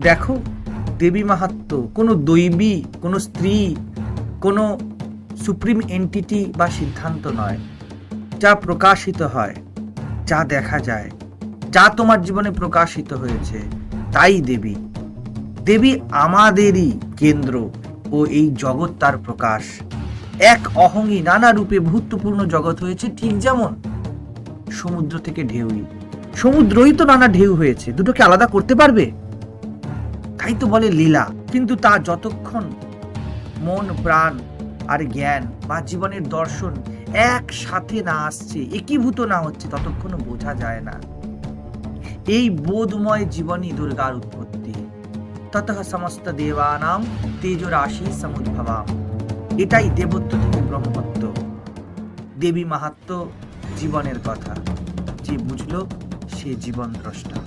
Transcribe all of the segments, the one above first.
দেখো, দেবী মাহাত্ম্য কোনো দৈবী, কোনো স্ত্রী, কোনো সুপ্রিম এন্টিটি বা সিদ্ধান্ত নয়। যা প্রকাশিত হয়, যা দেখা যায়, যা তোমার জীবনে প্রকাশিত হয়েছে, তাই দেবী। দেবী আমাদেরই কেন্দ্র ও এই জগৎ তার প্রকাশ। এক অহংই নানা রূপে ভূতপূর্ণ জগৎ হয়েছে, ঠিক যেমন সমুদ্র থেকে ঢেউই। সমুদ্রই তো নানা ঢেউ হয়েছে, দুটোকে আলাদা করতে পারবে? তাই তো বলে লীলা। কিন্তু তা যতক্ষণ মন, প্রাণ আর জ্ঞান বা জীবনের দর্শন একসাথে না আসছে, একীভূত না হচ্ছে, ততক্ষণ বোঝা যায় না। এই বোধময় জীবনই দুর্গার উৎপত্তি। ততঃ সমস্ত দেবানাং তেজ রাশি সমুদ্ভবাম। এটাই দেবত্ব থেকে ব্রহ্মত্ব। দেবী মাহাত্ম্য জীবনের কথা। যে বুঝলো সে জীবন দ্রষ্টা।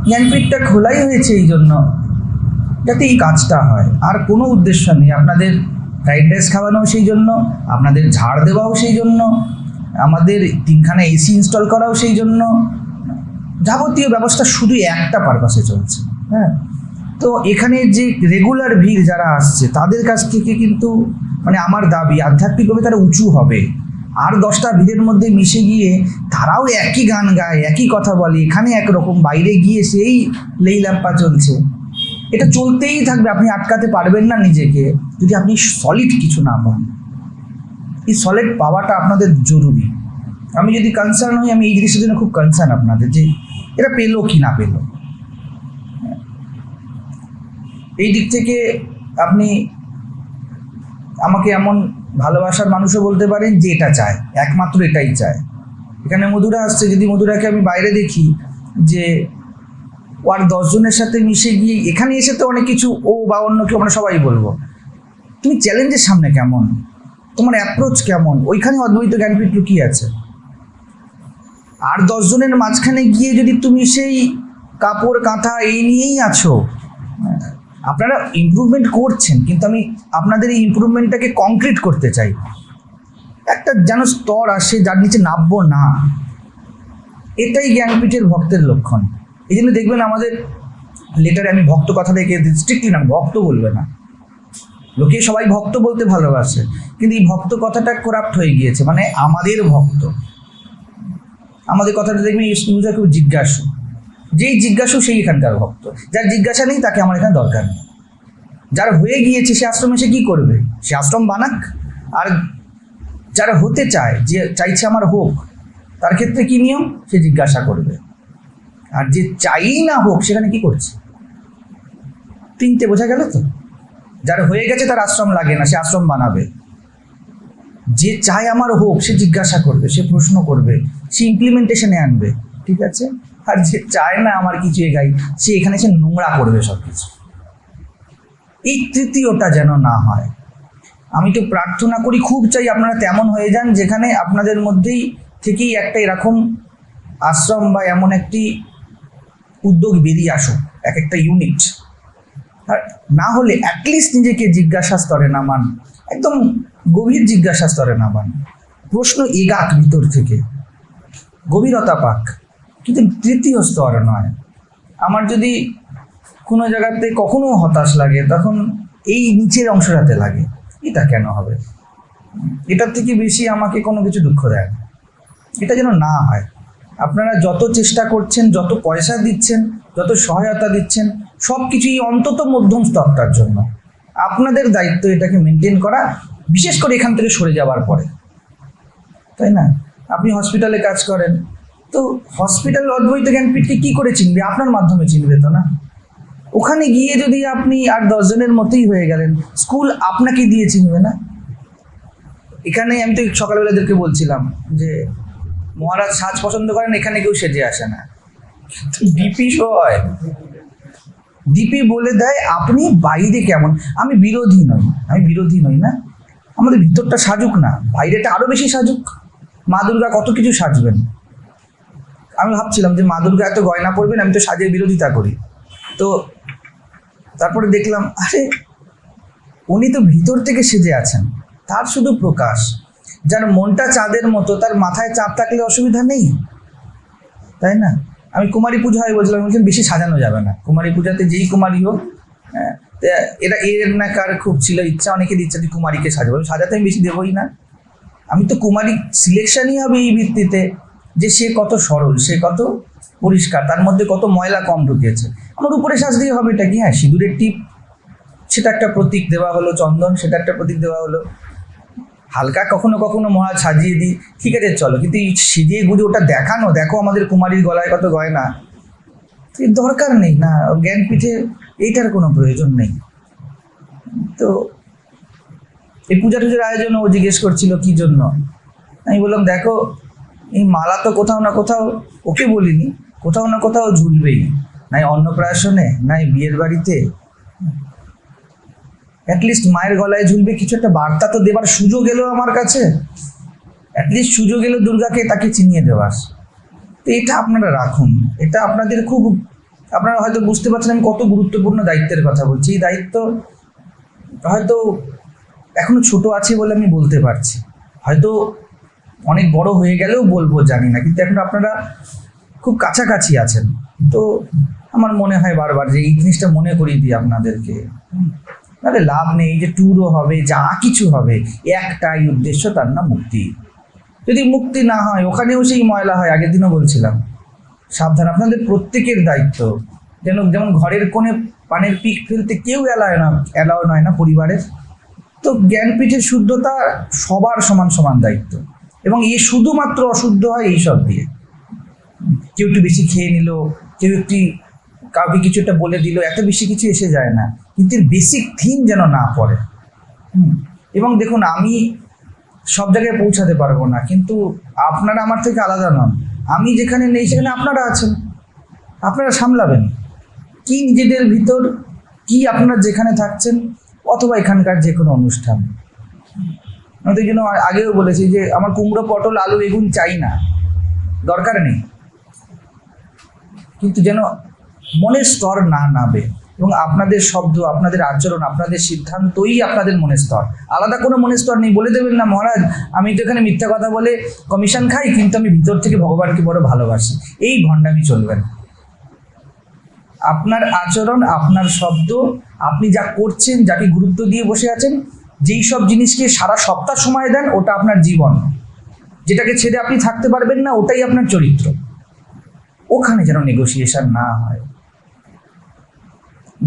জ্ঞানপীঠটা খোলাই হয়েছে এই জন্য যাতে এই কাজটা হয়, আর কোনো উদ্দেশ্য নেই। আপনাদের ফ্রাইড রাইস খাওয়ানোও সেই জন্য, আপনাদের ঝাড় দেওয়াও সেই জন্য, আমাদের 3খানা এসি ইনস্টল করাও সেই জন্য। যাবতীয় ব্যবস্থা শুধু একটা পারপাসে চলছে। হ্যাঁ, তো এখানে যে রেগুলার ভিড় যারা আসছে তাদের কাছ থেকে কিন্তু মানে আমার দাবি আধ্যাত্মিকভাবে তারা উঁচু হবে। আর 10টা ভিড়ের মধ্যে মিশে গিয়ে তারাও একই গান গায়, একই কথা বলে, এখানে একরকম, বাইরে গিয়ে সেই লেইলাপ্পা চলছে। এটা চলতেই থাকবে, আপনি আটকাতে পারবেন না নিজেকে যদি আপনি সলিড কিছু না পান। এই সলিড পাওয়াটা আপনাদের জরুরি। আমি যদি কনসার্ন হই, আমি এই জিনিসটার জন্য খুব কনসার্ন আপনাদের, যে এটা পেলো কি না পেলো। এই দিক থেকে আপনি আমাকে এমন ভালোবাসার মানুষও বলতে পারেন যে এটা চায়, একমাত্র এটাই চায়। এখানে মধুরা আসছে, যদি মধুরাকে আমি বাইরে দেখি যে আর 10 জনের সাথে মিশে গিয়ে এখানে এসে তো অনেক কিছু ও বা অন্য কেউ আমরা সবাই বলবো, তুমি চ্যালেঞ্জের সামনে কেমন, তোমার অ্যাপ্রোচ কেমন, ওইখানে অদ্বৈত জ্ঞানপীঠ লুকিয়ে আছে। আর 10 জনের মাঝখানে গিয়ে যদি তুমি সেই কাপড় কাঁথা এই নিয়েই আছো, আপনারা ইমপ্রুভমেন্ট করছেন, কিন্তু আমি আপনাদের এই ইমপ্রুভমেন্টটাকে কংক্রিট করতে চাই। একটা যেন স্তর আসে যার নিচে নামবো না। এটাই জ্ঞানপীঠের ভক্তের লক্ষণ। এই জন্য দেখবেন আমাদের লেটারে আমি ভক্ত কথা থেকে স্ট্রিক্টলি না, ভক্ত বলবে না। লোকে সবাই ভক্ত বলতে ভালোবাসে, কিন্তু এই ভক্ত কথাটা করাপ্ট হয়ে গিয়েছে, মানে আমাদের ভক্ত। আমাদের কথাটা দেখবেন ইউজার খুব জিজ্ঞাসু, যেই জিজ্ঞাসু সেই এখানকার ভক্ত। যার জিজ্ঞাসা নেই তাকে আমার এখানে দরকার নেই। যার হয়ে গিয়েছে সে আশ্রমে সে কী করবে, সে আশ্রম বানাক। আর যারা হতে চায়, যে চাইছে আমার হোক, তার ক্ষেত্রে কী নিয়ম, সে জিজ্ঞাসা করবে। আর যে চাই না হোক সেখানে কি করছে, 3টে বোঝা গেল তো। যার হয়ে গেছে তার আশ্রম লাগে না, সে আশ্রম বানাবে। যে চায় আমার হোক সে জিজ্ঞাসা করবে, সে প্রশ্ন করবে, সে ইমপ্লিমেন্টেশনে আনবে, ঠিক আছে। আর যে চায় না আমার কিছু এগাই, সে এখানে সে নোংরা করবে সব কিছু। এই তৃতীয়টা যেন না হয়। আমি তো প্রার্থনা করি, খুব চাই আপনারা তেমন হয়ে যান যেখানে আপনাদের মধ্যেই থেকেই একটা এরকম আশ্রম বা এমন একটি উদ্যোগ বেরিয়ে আসুক, এক একটা ইউনিট। আর না হলে অ্যাটলিস্ট নিজেকে জিজ্ঞাসা স্তরে নামান, একদম গভীর জিজ্ঞাসা স্তরে নামান, প্রশ্ন এগাক ভিতর থেকে, গভীরতা পাক, কিন্তু তৃতীয় স্তর নয়। আমার যদি কোনো জায়গাতে কখনো হতাশ লাগে, তখন এই নিচের অংশটাতে লাগে, এটা কেন হবে, এটার থেকে বেশি আমাকে কোনো কিছু দুঃখ দেয় না। এটা যেন না হয়। আপনারা যত চেষ্টা করছেন, যত পয়সা দিচ্ছেন, যত সহায়তা দিচ্ছেন, সব কিছুই অন্তত মধ্যম স্তরটার জন্য। আপনাদের দায়িত্ব এটাকে মেনটেন করা, বিশেষ করে এখান থেকে সরে যাওয়ার পরে, তাই না। আপনি হসপিটালে কাজ করেন, তো হসপিটাল অদ্বৈত জ্ঞানপীঠকে কী করে চিনবে, আপনার মাধ্যমে চিনবে তো না। ওখানে গিয়ে যদি আপনি আর 10 জনের মতোই হয়ে গেলেন, স্কুল আপনাকে দিয়ে চিনবে না। এখানে আমি তো সকালবেলাদেরকে বলছিলাম যে মহারাজ সাজ পছন্দ করেন, এখানে কেউ সেজে আসে না, ডিপি শো হয়, ডিপি বলে দেয় আপনি বাইরে কেমন। আমি বিরোধী নই না, আমাদের ভিতরটা সাজুক না, বাইরেটা আরও বেশি সাজুক। মা দুর্গা কত কিছু সাজবেন। আমি ভাবছিলাম যে মা দুর্গা এত গয়না পরবেন, আমি তো সাজের বিরোধিতা করি। তো তারপরে দেখলাম, আরে উনি তো ভিতর থেকে সেজে আছেন, তার শুধু প্রকাশ। যার মনটা চাঁদের মতো, তার মাথায় চাঁদ থাকলে অসুবিধা নেই, তাই না। আমি কুমারী পূজা হয় বলছিলাম, বলছেন বেশি সাজানো যাবে না, কুমারী পূজাতে যেই কুমারী হোক, হ্যাঁ, এটা এর না কার খুব ছিল ইচ্ছা, অনেকের ইচ্ছা যে কুমারীকে সাজাবো, সাজাতে আমি বেশি দেবই না। আমি তো কুমারী সিলেকশনই হবে এই ভিত্তিতে যে সে কত সরল, সে কত পরিষ্কার, তার মধ্যে কত ময়লা কম ঢুকেছে। আমার উপরে সাজতেই হবে এটা কি, হ্যাঁ সিঁদুরের টিপ সেটা একটা প্রতীক দেওয়া হলো, চন্দন সেটা একটা প্রতীক দেওয়া হলো, হালকা কখনো কখনো মহা সাজিয়ে দিই, ঠিক আছে চলো, কিন্তু এই সেজিয়ে গুজে ওটা দেখানো, দেখো আমাদের কুমারীর গলায় কত গয়না, এর দরকার নেই না, জ্ঞানপীঠে এইটার কোনো প্রয়োজন নেই। তো এই পূজা টুজার আয়োজন ও জিজ্ঞেস করছিল কি জন্য, আমি বললাম দেখো এই মালা তো কোথাও না কোথাও, ওকে বলিনি, কোথাও না কোথাও ঝুলবেই, নাই অন্নপ্রাশনে নাই বিয়ের বাড়িতে, অ্যাটলিস্ট মায়ের গলায় ঝুলবে, কিছু একটা বার্তা তো দেবার সুযোগ এলো আমার কাছে, অ্যাটলিস্ট সুযোগ এলো দুর্গাকে তাকে চিনিয়ে দেওয়ার। তো এটা আপনারা রাখুন, এটা আপনাদের খুব, আপনারা হয়তো বুঝতে পারছেন আমি কত গুরুত্বপূর্ণ দায়িত্বের কথা বলছি। এই দায়িত্ব হয়তো এখনো ছোট আছে বলে আমি বলতে পারছি, হয়তো অনেক বড় হয়ে গেলেও বলবো জানি না, কিন্তু এখন আপনারা খুব কাছাকাছি আছেন। তো আমার মনে হয় বারবার যে এই জিনিসটা মনে করিয়ে দিই আপনাদেরকে, তাহলে লাভ নেই যে ট্যুরও হবে যা কিছু হবে, একটাই উদ্দেশ্য, তার নাম মুক্তি। যদি মুক্তি না হয় ওখানেও সেই ময়লা হয়, আগের দিনও বলছিলাম, সাবধান, আপনাদের প্রত্যেকের দায়িত্ব। যেমন ঘরের কোণে পানের পিক ফেলতে কেউ অ্যালাউ নয় না পরিবারের, তো জ্ঞানপীঠের শুদ্ধতা সবার সমান সমান দায়িত্ব। এবং এ শুধুমাত্র অশুদ্ধ হয় এইসব দিয়ে, কেউ একটু বেশি খেয়ে নিল, কেউ একটু কাউকে কিছু একটা বলে দিল, এত বেশি কিছু এসে যায় না, কিন্তু এর বেসিক থিম যেন না পড়ে। এবং দেখুন আমি সব জায়গায় পৌঁছাতে পারবো না, কিন্তু আপনারা আমার থেকে আলাদা নন, আমি যেখানে নেই সেখানে আপনারা আছেন, আপনারা সামলাবেন কি নিজেদের ভিতর, কি আপনারা যেখানে থাকছেন, অথবা এখানকার যে কোনো অনুষ্ঠান। আমি তো জন্য আগেও বলেছি যে আমার কুমড়ো পটল আলু বেগুন চাই না, দরকার নেই, কিন্তু যেন মনের স্তর না নাবে, এবং আপনাদের শব্দ, আপনাদের আচরণ, আপনাদের সিদ্ধান্তই আপনাদের মনের স্তর, আলাদা কোনো মনের স্তর নেই। বলে দেবেন না মহারাজ আমি তো এখানে মিথ্যা কথা বলে কমিশন খাই, কিন্তু আমি ভিতর থেকে ভগবানকে বড় ভালোবাসি, এই ভণ্ডামি চলবে না। আপনার আচরণ, আপনার শব্দ, আপনি যা করছেন, যাকে গুরুত্ব দিয়ে বসে আছেন, যেই সব জিনিসকে সারা সপ্তাহ সময় দেন, ওটা আপনার জীবন, যেটাকে ছেড়ে আপনি থাকতে পারবেন না, ওটাই আপনার চরিত্র, ওখানে যেন নেগোসিয়েশন না হয়।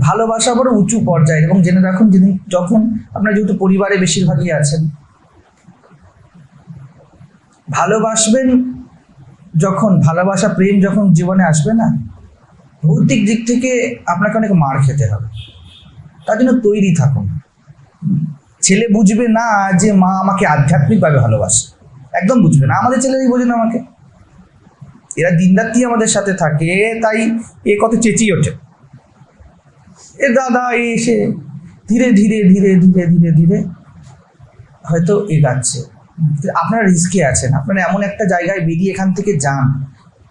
ভালোবাসা বড় উঁচু পর্যায়ে, এবং জেনে রাখুন যখন আপনার যেহেতু পরিবারে বেশিরভাগই আছেন, ভালোবাসবেন যখন, ভালোবাসা প্রেম যখন জীবনে আসবে না, ভৌতিক দিক থেকে আপনাকে অনেক মার খেতে হবে, তার জন্য তৈরি থাকুন। ছেলে বুঝবে না যে মা আমাকে আধ্যাত্মিকভাবে ভালোবাসে, একদম বুঝবে না, আমাদের ছেলেরাই বোঝে না আমাকে, এরা দিনরাত্রি আমাদের সাথে থাকে, তাই এ কত চেঁচিয়ে ওঠে, এ দাদা এসে ধীরে ধীরে ধীরে ধীরে ধীরে ধীরে হয়তো এগাচ্ছে। আপনারা রিস্কে আছেন, আপনারা এমন একটা জায়গায় বেরিয়ে এখান থেকে যান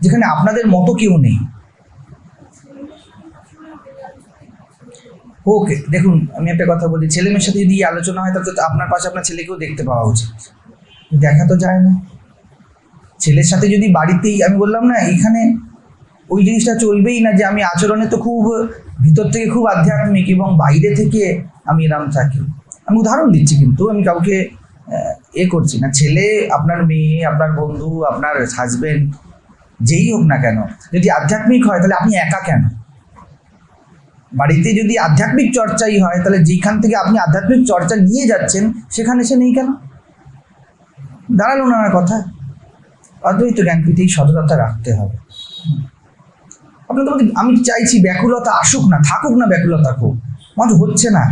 যেখানে আপনাদের মতো কেউ নেই। ওকে দেখুন, আমি একটা কথা বলি, ছেলে মেয়ের সাথে যদি আলোচনা হয় তাহলে তো আপনার পাশে আপনার ছেলেকেও দেখতে পাওয়া উচিত, দেখা তো যায় না। ছেলের সাথে যদি বাড়িতেই, আমি বললাম না এখানে ওই জিনিসটা চলবেই না যে আমি আচরণে তো খুব ভিতর থেকে খুব আধ্যাত্মিক এবং বাইরে থেকে আমি এরম থাকি। আমি উদাহরণ দিচ্ছি, কিন্তু আমি কাউকে করছি না। ছেলে, আপনার মেয়ে, আপনার বন্ধু, আপনার হাজবেন্ড, যেই হোক না কেন, যদি আধ্যাত্মিক হয় তাহলে আপনি একা কেন? বাড়িতে যদি আধ্যাত্মিক চর্চাই হয় তাহলে যেখান থেকে আপনি আধ্যাত্মিক চর্চা নিয়ে যাচ্ছেন সেখানে সে নেই কেন? দাঁড়ালো না কথা। অদ্বৈত জ্ঞানপীঠে সততা রাখতে হবে। আপনাদের মধ্যে আমি চাইছি ব্যাকুলতা আসুক না, থাকুক না ব্যাকুলতা, খুব আমার হচ্ছে না।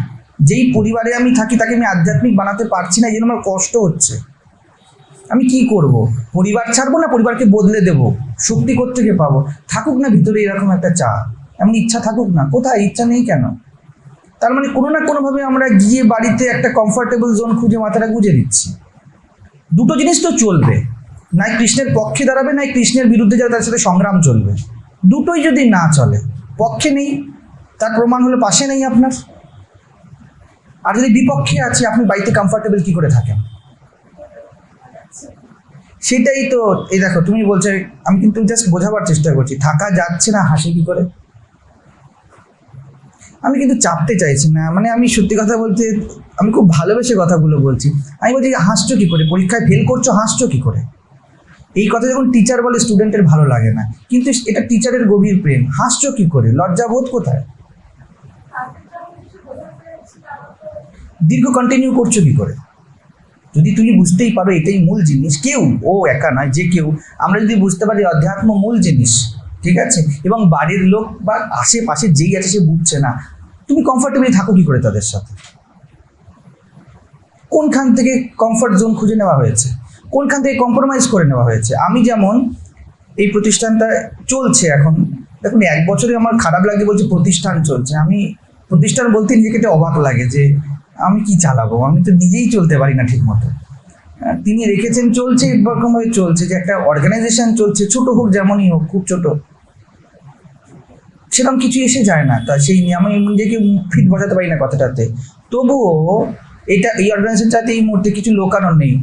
যেই পরিবারে আমি থাকি তাকে আমি আধ্যাত্মিক বানাতে পারছি না, এই জন্য আমার কষ্ট হচ্ছে। আমি কি করব? পরিবার ছাড়বো না পরিবারকে বদলে দেব? শক্তি কোত্থেকে পাবো? থাকুক না ভিতরে এরকম একটা চা, এমন ইচ্ছা থাকুক না। কোথায়? ইচ্ছা নেই কেন? তার মানে কোনো না কোনোভাবে আমরা গিয়ে বাড়িতে একটা কমফর্টেবল জোন খুঁজে মাথাটা গুঁজে দিচ্ছি। দুটো জিনিস তো চলবে, নাই কৃষ্ণের পক্ষে দাঁড়াবে, নাই কৃষ্ণের বিরুদ্ধে যারা তার সাথে সংগ্রাম চলবে। দুটোই যদি না চলে, পক্ষে নেই তার প্রমাণ হলো পাশে নেই আপনার। আর যদি বিপক্ষে আছে, আপনি বাড়িতে কমফর্টেবল কি করে থাকেন? সেটাই তো। এই দেখো তুমি বলছো, আমি কিন্তু জাস্ট বোঝাবার চেষ্টা করছি, থাকা যাচ্ছে না, হাসি কি করে? আমি কিন্তু চাপতে চাইছি না, মানে আমি সত্যি কথা বলতে আমি খুব ভালোবেসে কথাগুলো বলছি। আমি বলছি হাসছো কি করে, পরীক্ষায় ফেল করছো হাসছো কি করে? এই কথা যখন টিচার বলে স্টুডেন্টের ভালো লাগে না, কিন্তু এটা টিচারের গভীর প্রেম। হাসছো কি করে, লজ্জাবোধ কোথায়? দীর্ঘ কন্টিনিউ করছো কি করে? যদি তুমি বুঝতেই পারো এটাই মূল জিনিস, কেউ ও একা নয়, যে কেউ আমরা যদি বুঝতে পারি অধ্যাত্ম মূল জিনিস, ঠিক আছে, এবং বাড়ির লোক বা আশেপাশে যেই আছে সে বুঝছে না, তুমি কমফর্টেবলি থাকো কি করে তাদের সাথে? কোনখান থেকে কমফর্ট জোন খুঁজে নেওয়া হয়েছে, কোনখান থেকে কম্প্রোমাইজ করে নেওয়া হয়েছে? আমি যেমন এই প্রতিষ্ঠানটা চলছে এখন, দেখুন 1 বছরে আমার খারাপ লাগে বলছে প্রতিষ্ঠান চলছে, আমি প্রতিষ্ঠান বলতে নিজেকে একটা অবাক লাগে যে আমি কি চালাবো, আমি তো নিজেই চলতে পারি না ঠিক মতো। তিনি রেখেছেন, চলছে এরকমভাবে চলছে যে একটা অর্গানাইজেশন চলছে, ছোট হোক যেমনই হোক, খুব ছোট, সেরকম কিছু এসে যায় না। তা সেই নিয়ে আমি নিজেকে ফিট বসাতে পারি না কথাটাতে। তবুও এই অর্গানাইজেশনটাতে এই মুহূর্তে কিছু লোকানো নেই।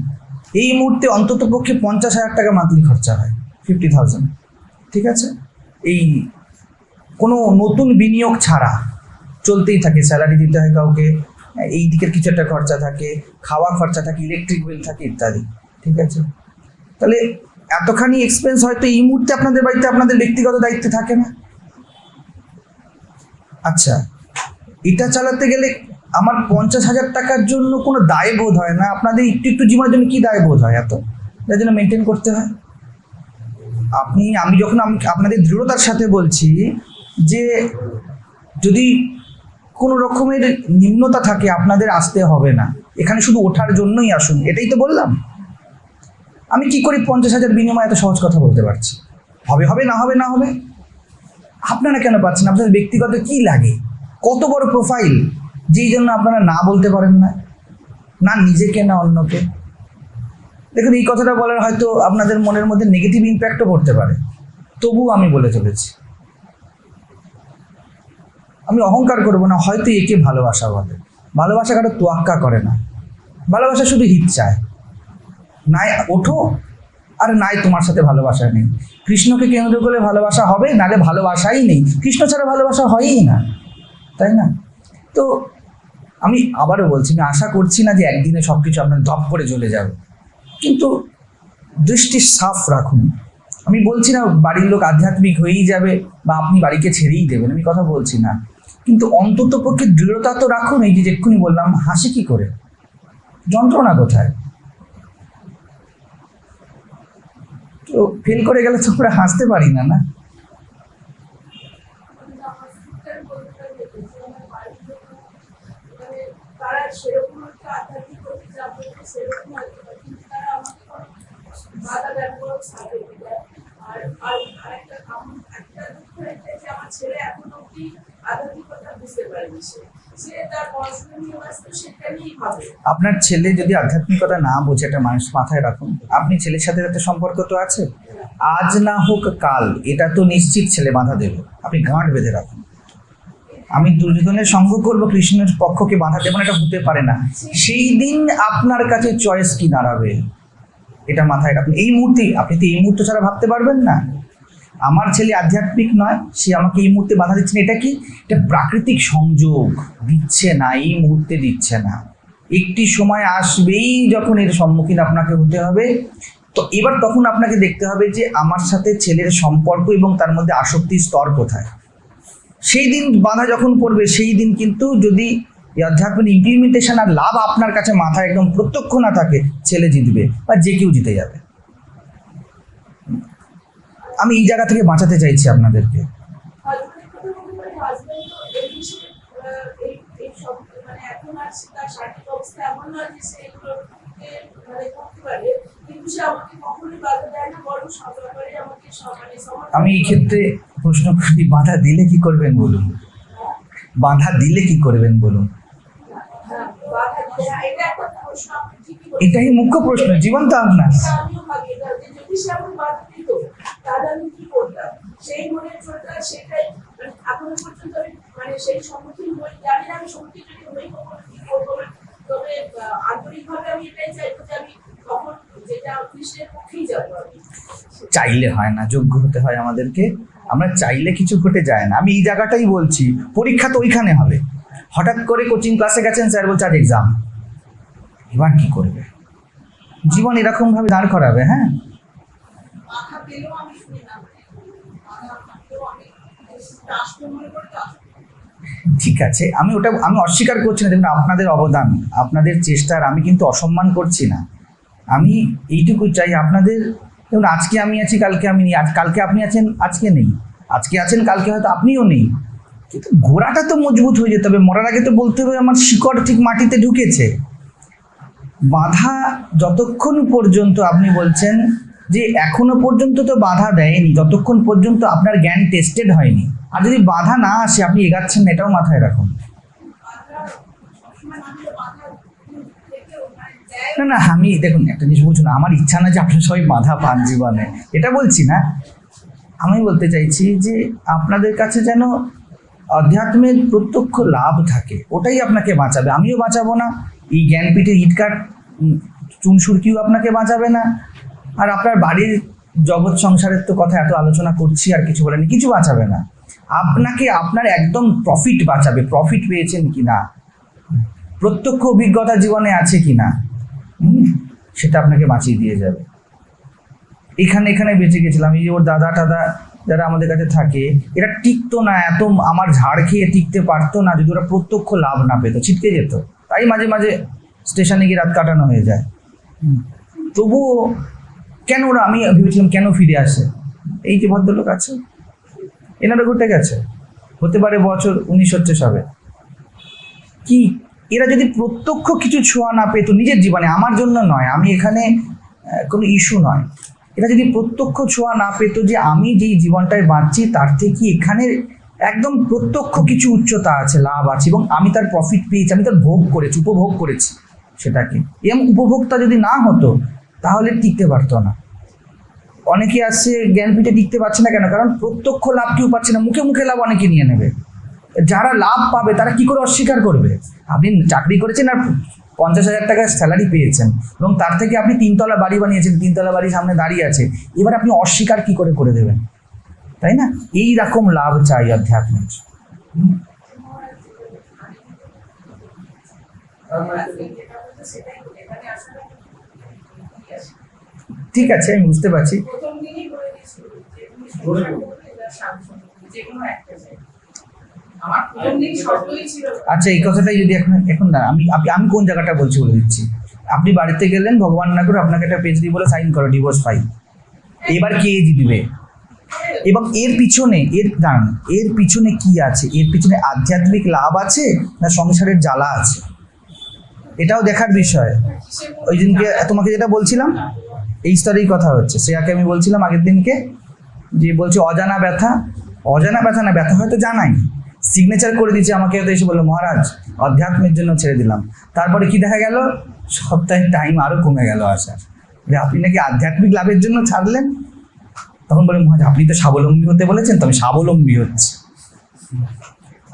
এই মুহূর্তে অন্তত পক্ষে 50,000 টাকা মান্থলি খরচা হয়, 50,000, ঠিক আছে? এই কোনো নতুন বিনিয়োগ ছাড়া চলতেই থাকে, স্যালারি দিতে হয় কাউকে, এই দিকের কিছু একটা খরচা থাকে, খাওয়া খরচা থাকে, ইলেকট্রিক বিল থাকে ইত্যাদি, ঠিক আছে? তাহলে এতখানি এক্সপেন্স হয়তো এই মুহূর্তে আপনাদের বাড়িতে আপনাদের ব্যক্তিগত দায়িত্বে থাকে না। আচ্ছা, এটা চালাতে গেলে আমার 50,000 টাকার জন্য কোনো দায়বোধ হয় না, আপনাদের একটু একটু জীবনের জন্য কী দায়বোধ হয় এত, যার জন্য মেনটেন করতে হয়? আমি যখন আপনাদের দৃঢ়তার সাথে বলছি যে যদি কোনো রকমের নিম্নতা থাকে আপনাদের আসতে হবে না, এখানে শুধু ওঠার জন্যই আসুন, এটাই তো বললাম। আমি কি করে 50,000 বিনিময়ে এত সহজ কথা বলতে পারছি? হবে হবে, না হবে না হবে। আপনারা কেন পাচ্ছেন? আপনাদের ব্যক্তিগত কি লাগে, কত বড় প্রোফাইল, যেই জন্য আপনারা না বলতে পারেন না, না নিজেকে না অন্যকে? দেখুন, এই কথাটা বলার হয়তো আপনাদের মনের মধ্যে নেগেটিভ ইম্প্যাক্টও পড়তে পারে, তবুও আমি বলে চলেছি। আমি অহংকার করবো না, হয়তো একে ভালোবাসা বলে। ভালোবাসা কারো তোয়াক্কা করে না, ভালোবাসা শুধু হিত চায়, নাই ওঠো আর নাই তোমার সাথে ভালোবাসা নেই। কৃষ্ণকে কেন্দ্র করে ভালোবাসা হবে, নাহলে ভালোবাসাই নেই, কৃষ্ণ ছাড়া ভালোবাসা হয়ই না, তাই না? তো আমি আবারও বলছি, আমি আশা করছি না যে একদিনে সব কিছু আপনার দপ করে চলে যাবে, কিন্তু দৃষ্টি সাফ রাখুন। আমি বলছি না বাড়ির লোক আধ্যাত্মিক হয়েই যাবে বা আপনি বাড়িকে ছেড়েই দেবেন, আমি কথা বলছি না, কিন্তু অন্তত পক্ষে দৃঢ়তা তো রাখুন। এই যে এক্ষুনি বললাম, হাসি কি করে, যন্ত্রণা কোথায়? তো ফেল করে গেলে তো আমরা হাসতে পারি না, না? আপনার ছেলে যদি আধ্যাত্মিকতা না বোঝে, একটা মানুষ মাথায় রাখুন, আপনি ছেলের সাথে একটা সম্পর্ক তো আছে, আজ না হোক কাল এটা তো নিশ্চিত ছেলে বাধা দেবে, আপনি গাঁট বেঁধে রাখুন। আমি দুর্যোধনের সঙ্গ করবো, কৃষ্ণের পক্ষকে বাধা দেবো না, এটা হতে পারে না। সেই দিন আপনার কাছে চয়েস কি দাঁড়াবে, এটা মাথায় রাখুন। এই মুহূর্তে আপনি তো এই মুহূর্ত ছাড়া ভাবতে পারবেন না। আমার ছেলে আধ্যাত্মিক নয়, সে আমাকে এই মুহূর্তে বাধা দিচ্ছে না, এটা কি? এটা প্রাকৃতিক সংযোগ, দিচ্ছে না, এই মুহূর্তে দিচ্ছে না। একটি সময় আসবেই যখন এর সম্মুখীন আপনাকে হতে হবে, তো এবার তখন আপনাকে দেখতে হবে যে আমার সাথে ছেলের সম্পর্ক এবং তার মধ্যে আসক্তির স্তর কোথায়। সেই দিন বাধা যখন পড়বে, সেই দিন কিন্তু যদি এই আধ্যাত্মিক ইমপ্লিমেন্টেশন আর লাভ আপনার কাছে মাথায় একদম প্রত্যক্ষ না থাকে, ছেলে জিতবে বা যে কেউ জিতে যাবে। আমি এই জায়গা থেকে বাঁচাতে চাইছি আপনাদেরকে। আমি এই ক্ষেত্রে প্রশ্ন করি, বাধা দিলে কি করবেন বলুন? বাধা দিলে কি করবেন বলুন? এটাই মুখ্য প্রশ্ন, জীবন তো আপনার। তবে আন্তরিকভাবে আমি এটাই চাইবো যে আমি তখন যেটা কৃষ্ণের পক্ষেই যাব। চাইলে হয় না, যোগ্য হতে হয় আমাদেরকে। আমরা চাইলে কিছু ঘটে যায় না। আমি এই জায়গাটাই বলছি, পরীক্ষা তো ওইখানে হবে। হঠাৎ করে কোচিং ক্লাসে গেছেন, স্যার বলছে আজ এক্সাম, এবার কি করবে? জীবন এরকম ভাবে দাঁড় করাবে। হ্যাঁ, ঠিক আছে, আমি অস্বীকার করছি না। দেখুন, আপনাদের অবদান, আপনাদের চেষ্টার আমি কিন্তু অসম্মান করছি না। আমি এইটুকু চাই আপনাদের, দেখুন আজকে আমি আছি, কালকে আমি নেই, কালকে আপনি আছেন, আজকে নেই, আজকে আছেন, কালকে হয়তো আপনিও নেই, কিন্তু গোড়াটা তো মজবুত হয়ে যেতে হবে। মরার আগে তো বলতে হবে আমার শিকড় ঠিক মাটিতে ঢুকেছে। বাধা যতক্ষণ পর্যন্ত আপনি বলছেন যে এখনো পর্যন্ত তো বাধা দেয়নি, ততক্ষণ পর্যন্ত আপনার জ্ঞান টেস্টেড হয়নি। আর যদি বাধা না আসে, আপনি এগাচ্ছেন না, এটাও মাথায় রাখুন। না না, আমি দেখুন একটা জিনিস বুঝুন, আমার ইচ্ছা না যে আপনি সবাই বাধা পান জীবনে, এটা বলছি না। আমি বলতে চাইছি যে আপনাদের কাছে যেন অধ্যাত্মের প্রত্যক্ষ লাভ থাকে, ওটাই আপনাকে বাঁচাবে। আমিও বাঁচাবো না, এই জ্ঞানপীঠের ইটকাট চুনসুরকিও আপনাকে বাঁচাবে না, আর আপনার বাড়ির জগৎ সংসারের তো কথা এত আলোচনা করছি আর কিছু বলেনি, কিছু বাঁচাবে না। আপনাকে আপনার একদম প্রফিট বাঁচাবে। প্রফিট পেয়েছেন কি না, প্রত্যক্ষ অভিজ্ঞতা জীবনে আছে কি না, সেটা আপনাকে বাঁচিয়ে দিয়ে যাবে। এখানে বেঁচে গেছিলাম, এই যে ওর দাদা টাদা যারা আমাদের কাছে থাকে, এরা টিকতো না, এত আমার ঝাড় খেয়ে টিকতে পারতো না যদি ওরা প্রত্যক্ষ লাভ না পেতো, ছিটকে যেত। তাই মাঝে মাঝে স্টেশনে গিয়ে রাত কাটানো হয়ে যায়। তবুও কেন ওরা, আমি ভেবেছিলাম কেন ফিরে আসে। এই যে ভদ্রলোক আছে, এনারা ঘটে গেছে, হতে পারে বছর 19 হচ্ছে সবে, কি এরা যদি প্রত্যক্ষ কিছু ছোঁয়া না পেতো নিজের জীবনে, আমার জন্য নয়, আমি এখানে কোনো ইস্যু নয়, এরা যদি প্রত্যক্ষ ছোঁয়া না পেতো যে আমি যেই জীবনটায় বাঁচছি তার থেকে এখানে একদম প্রত্যক্ষ কিছু উচ্চতা আছে, লাভ আছে, এবং আমি তার প্রফিট পেয়েছি, আমি তার ভোগ করেছি, উপভোগ করেছি সেটাকে। এবং উপভোগটা যদি না হতো তাহলে টিকতে পারতো না। অনেকে আসছে জ্ঞানপীঠে টিকতে পারছে না কেন? কারণ প্রত্যক্ষ লাভ কেউ পাচ্ছে না, মুখে মুখে লাভ অনেকে নিয়ে নেবে। যারা লাভ পাবে তারা কি করে অস্বীকার করবে? আপনি চাকরি করেছেন আর 50,000 টাকা স্যালারি পেয়েছেন, এবং তার থেকে আপনি 3 তলা বাড়ি বানিয়েছেন, 3 তলা বাড়ির সামনে দাঁড়িয়ে আছে, এবার আপনি অস্বীকার কি করে দেবেন? তাই না? এই রকম লাভ চাই অধ্যাত্মের। ঠিক আছে, আমি বুঝতে পারছি। আচ্ছা, এই কথাটাই যদি এখন না, আমি কোন জায়গাটা বলছি বলে দিচ্ছি। আপনি বাড়িতে গেলেন, ভগবান না করে আপনাকে একটা পেজ দিয়ে বলে সাইন করো, ডিভোর্স ফাইল। এবার কে জিতবে? এবং এর পিছনে কি আছে? এর পিছনে আধ্যাত্মিক লাভ আছে না সংসারের জ্বালা আছে? এটাও দেখার বিষয়। ওই দিনকে তোমাকে যেটা বলছিলাম, এই স্তরেই কথা হচ্ছে। শ্রেয়াকে আমি বলছিলাম আগের দিনকে, যে বলছে অজানা ব্যথা না, ব্যথা হয়তো জানাই, সিগনেচার করে দিচ্ছে, আমাকে হয়তো এসে বললো মহারাজ অধ্যাত্মের জন্য ছেড়ে দিলাম। তারপরে কি দেখা গেল, সপ্তাহের টাইম আরও কমে গেল আসার, যে আপনি নাকি আধ্যাত্মিক লাভের জন্য ছাড়লেন। তখন বলে মহারাজ আপনি তো স্বাবলম্বী হতে বলেছেন, তো আমি স্বাবলম্বী হচ্ছি।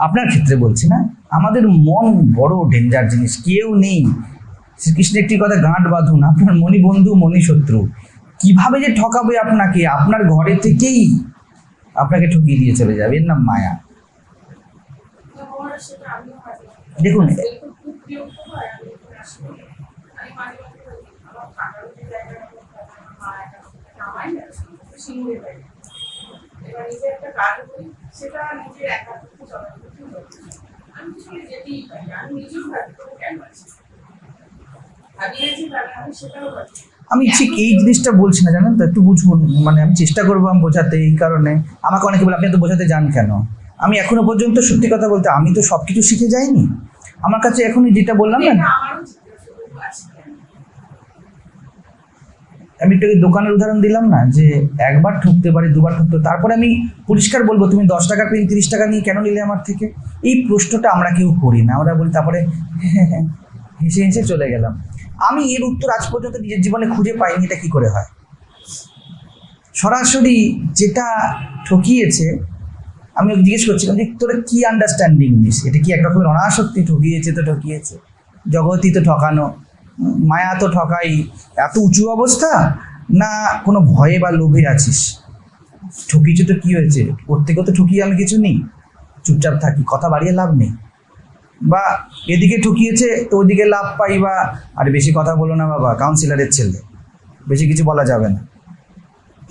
আপনার ক্ষেত্রে বলছি না, আমাদের মন বড় ডেঞ্জার জিনিস, কেউ নেই। শ্রীকৃষ্ণ একটি কথা, গাঁট বাঁধুন, আপনার মনি বন্ধু মনি শত্রু। কিভাবে যে ঠকাবে আপনাকে, আপনার ঘরে থেকেই আপনাকে ঠকিয়ে দিয়ে চলে যাবে, এর নাম মায়া। দেখুন, আমি ঠিক এই জিনিসটা বলছি না, জানেন তো, একটু বুঝবুন, মানে আমি চেষ্টা করবো আমি বোঝাতে। এই কারণে আমাকে অনেকে বলে আপনি তো বোঝাতে যান কেন? আমি এখনো পর্যন্ত সত্যি কথা বলতে আমি তো সব কিছু শিখে যাইনি। আমার কাছে এখনই যেটা বললাম না, আমি একটু দোকানের উদাহরণ দিলাম না, যে একবার ঠকতে পারি, দুবার ঠকতে, তারপরে আমি পরিষ্কার বলবো তুমি 10 টাকার পেন 30 টাকা নিয়ে কেন নিলে আমার থেকে? এই প্রশ্নটা আমরা কেউ করি না, আমরা বলি তারপরে হেসে হেসে চলে গেলাম। আমি এর উত্তর আজ পর্যন্ত নিজের জীবনে খুঁজে পাইনি, এটা কি করে হয়। সরাসরি যেটা ঠকিয়েছে, আমি জিজ্ঞেস করছিলাম যে তোরা কি আন্ডারস্ট্যান্ডিং নিস, এটা কি একরকমের অনাসক্তি? ঠকিয়েছে তো ঠকিয়েছে, জগতই তো ঠকানো, মায়া তো ঠকাই, এত উঁচু অবস্থা, না কোনো ভয়ে বা লোভে আছিস? ঠকিয়েছে তো কি হয়েছে, প্রত্যেকে তো ঠকিয়ে আমি কিছু নেই, চুপচাপ থাকি, কথা বাড়িয়ে লাভ নেই। বা এদিকে ঠকিয়েছে তো ওদিকে লাভ পাই, বা আরে বেশি কথা বলো না বাবা, কাউন্সিলরের ছেলে, বেশি কিছু বলা যাবে না,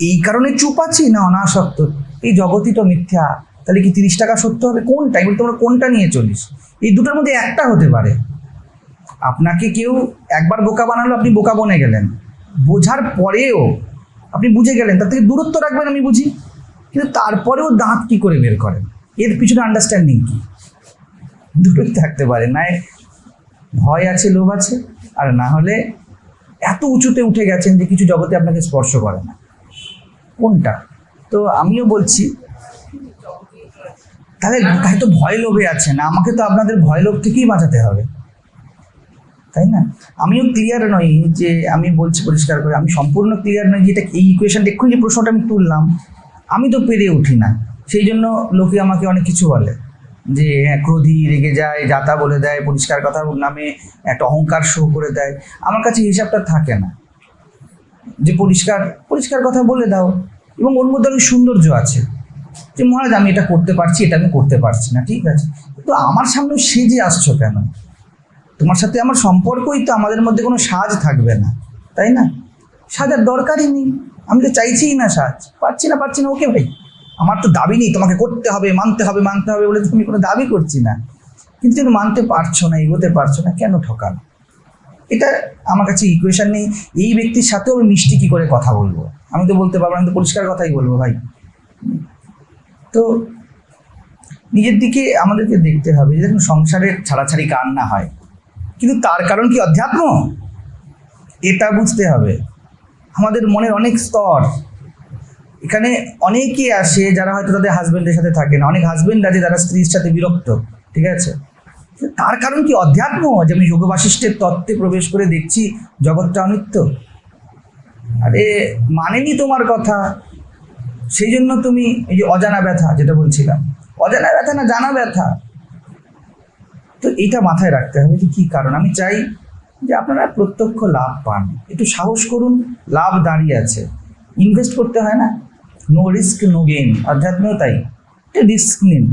এই কারণে চুপ আছি। না অনাসক্ত, এই জগতই তো মিথ্যা, তাহলে কি 30 টাকা সত্য হবে? কোনটা এগুলো, তোমরা কোনটা নিয়ে চলিস? এই দুটোর মধ্যে একটা হতে পারে। আপনাকে কেউ একবার বোকা বানালো, আপনি বোকা বনে গেলেন, বোঝার পরেও আপনি বুঝে গেলেন, তার থেকে দূরত্ব রাখবেন আমি বুঝি, কিন্তু তারপরেও দাঁত কি করে বের করেন? এর পিছনে আন্ডারস্ট্যান্ডিং কি? দুটোই থাকতে পারে, না ভয় আছে, লোভ আছে, আর না হলে এত উঁচুতে উঠে গেছেন যে কিছু জগতে আপনাকে স্পর্শ করে না। কোনটা? তো আমিও বলছি, তাহলে তাই তো ভয় লোভে আছে না, আমাকে তো আপনাদের ভয় লোভ থেকেই বাঁচাতে হবে, তাই না? আমিও ক্লিয়ার নই, যে আমি বলছি পরিষ্কার করে, আমি সম্পূর্ণ ক্লিয়ার নই যে এটা এই ইকুয়েশনটা, এক্ষুনি যে প্রশ্নটা আমি তুললাম, আমি তো পেরে উঠি না, সেই জন্য লোকে আমাকে অনেক কিছু বলে, যে হ্যাঁ ক্রোধী, রেগে যায়, যাতা বলে দেয়, পরিষ্কার কথার নামে একটা অহংকার শো করে দেয়। আমার কাছে হিসাবটা থাকে না, যে পরিষ্কার পরিষ্কার কথা বলে দাও, এবং ওর মধ্যে অনেক সৌন্দর্য আছে, যে মহারাজ আমি এটা করতে পারছি, এটা আমি করতে পারছি না, ঠিক আছে, তো আমার সামনে সেজে আসছো কেন? তোমার সাথে আমার সম্পর্কই তো, আমাদের মধ্যে কোনো সাজ থাকবে না, তাই না? সাজার দরকারই নেই, আমি তো চাইছিই না সাজ, পারছি না, ওকে ভাই, আমার তো দাবি নেই তোমাকে করতে হবে, মানতে হবে বলে তুমি কোনো দাবি করছি না, কিন্তু তুমি মানতে পারছো না, এগোতে পারছো না, কেন ঠকানো? এটা আমার কাছে ইকুয়েশন নেই। এই ব্যক্তির সাথেও আমি মিষ্টি কী করে কথা বলবো? আমি তো বলতে পারবো না, আমি তো পরিষ্কার কথাই বলবো ভাই। তো নিজের দিকে আমাদেরকে দেখতে হবে, যে দেখুন সংসারের ছাড়াছাড়ি কার না হয়, কিন্তু তার কারণ কি অধ্যাত্ম? এটা বুঝতে হবে। আমাদের মনের অনেক স্তর, এখানে অনেকে আসে যারা হয়তো তাদের হাজবেন্ডের সাথে থাকে না, অনেক হাজবেন্ড আছে যারা স্ত্রীর সাথে বিরক্ত, ঠিক আছে, তার কারণ কি অধ্যাত্ম? যে আমি যোগ বাশিষ্ঠের তত্ত্বে প্রবেশ করে দেখছি জগৎটা অনিত্য, আরে মানেনি তোমার কথা, সেই জন্য তুমি এই যে অজানা ব্যথা, যেটা বলছিলাম, অজানা ব্যথা না জানা ব্যথা, তো এইটা মাথায় রাখতে হবে যে কী কারণ। আমি চাই যে আপনারা প্রত্যক্ষ লাভ পান, একটু সাহস করুন, লাভ দাঁড়িয়ে আছে, ইনভেস্ট করতে হয় না, নো রিস্ক নো গেইন, আধ্যাত্মেও তাই, একটু রিস্ক নিন,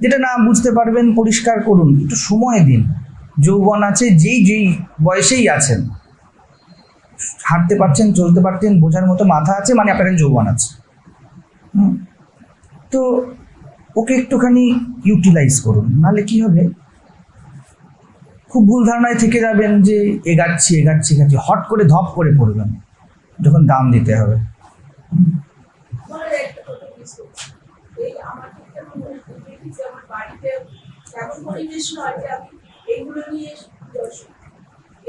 যেটা না বুঝতে পারবেন পরিষ্কার করুন, একটু সময় দিন, যৌবন আছে, যেই বয়সেই আছেন, হাঁটতে পারছেন, চলতে পারছেন, বোঝার মতো মাথা আছে, মানে আপনার কাছে যৌবন আছে, তো ওকে একটুখানি ইউটিলাইজ করুন, নাহলে কি হবে, খুব ভুল ধারণায় থেকে যাবেন যে এগাচ্ছি, হট করে ধপ করে পড়বেন যখন দাম দিতে হবে।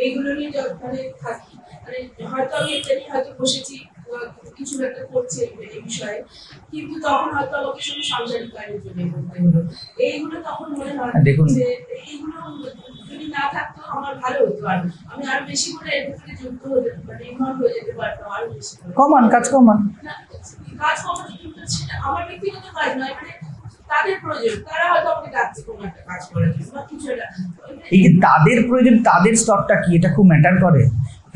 এইগুলো নিয়ে মানে থাকি, মানে হয়তো আমি এটা নিয়ে হয়তো বসেছি, কিছু একটা করছে এই বিষয়ে, কিন্তু তখন হয়তো আমাকে শুধু সাংসারিক কাজের জন্য করতে হলো। এইগুলো তখন মনে হয় যে এইগুলো যদি না থাকতো আমার ভালো হতো, আর আমি আরো বেশি করে এর ভিতরে যুক্ত হতে, মানে ইনভলভ হয়ে যেতে পারতাম আরো বেশি করে। কাজ কমান কিন্তু আমার ব্যক্তিগত কাজ নয়, মানে তাদের প্রয়োজন, তারা হয়তো আমাকে ডাকছে কোনো একটা কাজ করার জন্য বা কিছু একটা। এই যে তাদের প্রয়োজন, তাদের স্তরটা কি, এটা খুব ম্যাটার করে।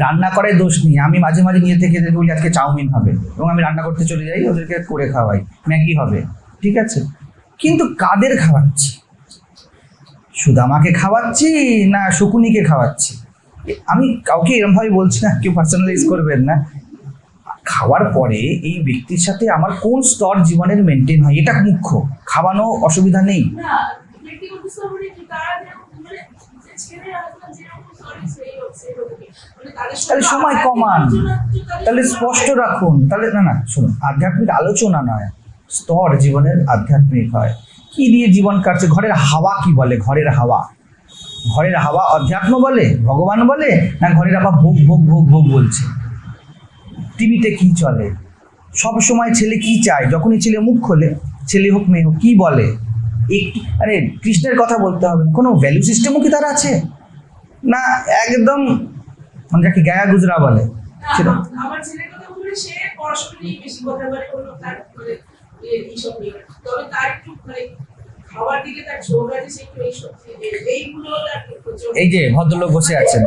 রান্না করায় দোষ নেই, আমি মাঝে মাঝে নিজে থেকে বলি আজকে চাউমিন হবে, এবং আমি রান্না করতে চলে যাই, ওদেরকে করে খাওয়াই, ম্যাগি হবে, ঠিক আছে, কিন্তু কাদের খাওয়াচ্ছি? সুদামাকে খাওয়াচ্ছি না শকুনিকে খাওয়াচ্ছি? আমি কাউকে এরমভাবে বলছি না, কেউ পার্সোনালাইজ করবেন না। খাওয়ার পরে এই ব্যক্তির সাথে আমার কোন স্তর জীবনের মেনটেন হয়, এটা মুখ্য, খাওয়ানো অসুবিধা নেই। তাহলে সময় কমান, তাহলে স্পষ্ট রাখুন, তাহলে না শুনুন, আধ্যাত্মিক আলোচনা নয়, স্তর জীবনের আধ্যাত্মিক হয়। কি দিয়ে জীবন কাটছে? ঘরের হাওয়া কি বলে? ঘরের হাওয়া অধ্যাত্ম বলে, ভগবান বলে, না ঘরের হাওয়া ভোগ ভোগ ভোগ ভোগ বলছে? টিভিতে কি চলে সব সময়? ছেলে কি চায়? যখনই ছেলে মুখ খোলে, ছেলে হোক মেয়ে হোক, কি বলে? আরে কৃষ্ণের কথা বলতে হবে না, কোনো ভ্যালু সিস্টেমও কি তার আছে? না একদম মানে যাকে গায়া গুজরা বলে সেটা। আমার ছেলের কথা বলে, সে পড়াশোনা নিয়ে বেশি কথা বলে, কোনো তার মানে এইসব নিয়ে, তবে তার একটু মানে খাবার দিকে তার ঝোঁক আছে, সে একটু এইসব এইগুলো তার। এই যে ভদ্রলোক বসে আছেন,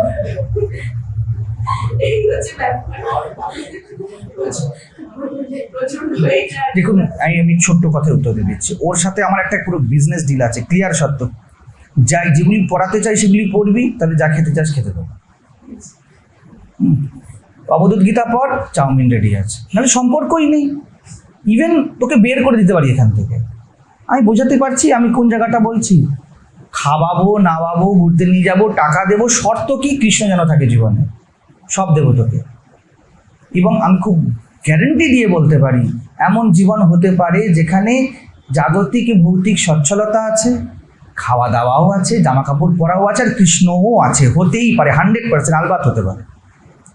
এই হচ্ছে ব্যাপার। প্রচন্ড হয়ে যায়। দেখুন, আমি ছোট্ট কথায় উত্তর দিয়ে দিচ্ছি। ওর সাথে আমার একটা পুরো বিজনেস ডিল আছে, ক্লিয়ার সত্য। যেগুলি পড়াতে চাই সেগুলি পড়বি, তাহলে যা খেতে চাস খেতে দেবো। অবধূত গীতা পর, চাউমিন রেডি আছে, নাহলে সম্পর্কই নেই। ইভেন তোকে বের করে দিতে পারি এখান থেকে। আমি বোঝাতে পারছি আমি কোন জায়গাটা বলছি। খাওয়াবো, নাওয়াবো, ঘুরতে নিয়ে যাবো, টাকা দেবো, শর্ত কি কৃষ্ণ যেন থাকে জীবনে, সব দেবো তোকে। এবং আমি খুব গ্যারেন্টি দিয়ে বলতে পারি এমন জীবন হতে পারে যেখানে জাগতিক ভৌতিক সচ্ছলতা আছে, খাওয়া দাওয়াও আছে, জামা কাপড় পরাও আছে, আর কৃষ্ণও আছে। হতেই পারে, 100% আলবাত হতে পারে।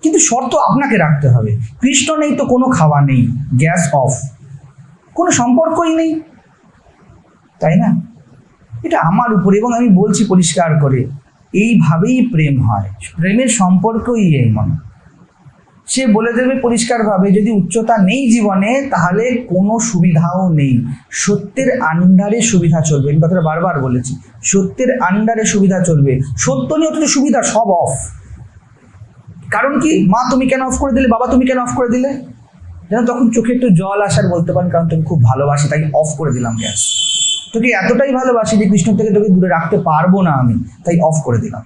কিন্তু শর্ত আপনাকে রাখতে হবে। কৃষ্ণ নেই তো কোনো খাওয়া নেই, গ্যাস অফ, কোনো সম্পর্কই নেই, তাই না? এটা আমার উপর, এবং আমি বলছি পরিষ্কার করে, এইভাবেই প্রেম হয়। প্রেমের সম্পর্কই এমন। সে বলে দেবে পরিষ্কারভাবে, যদি উচ্চতা নেই জীবনে তাহলে কোনো সুবিধাও নেই। সত্যের আন্ডারে সুবিধা চলবে, এই কথাটা বারবার বলেছি। সত্যের আন্ডারে সুবিধা চলবে। সত্য নিয়ে অথচ সুবিধা সব অফ। কারণ কি? মা তুমি কেন অফ করে দিলে, বাবা তুমি কেন অফ করে দিলে? যেন তখন চোখে একটু জল আসার বলতে পারেন, কারণ তুমি খুব ভালোবাসি তাই অফ করে দিলাম গ্যাস। তোকে এতটাই ভালোবাসি যে কৃষ্ণ থেকে তোকে দূরে রাখতে পারবো না আমি, তাই অফ করে দিলাম।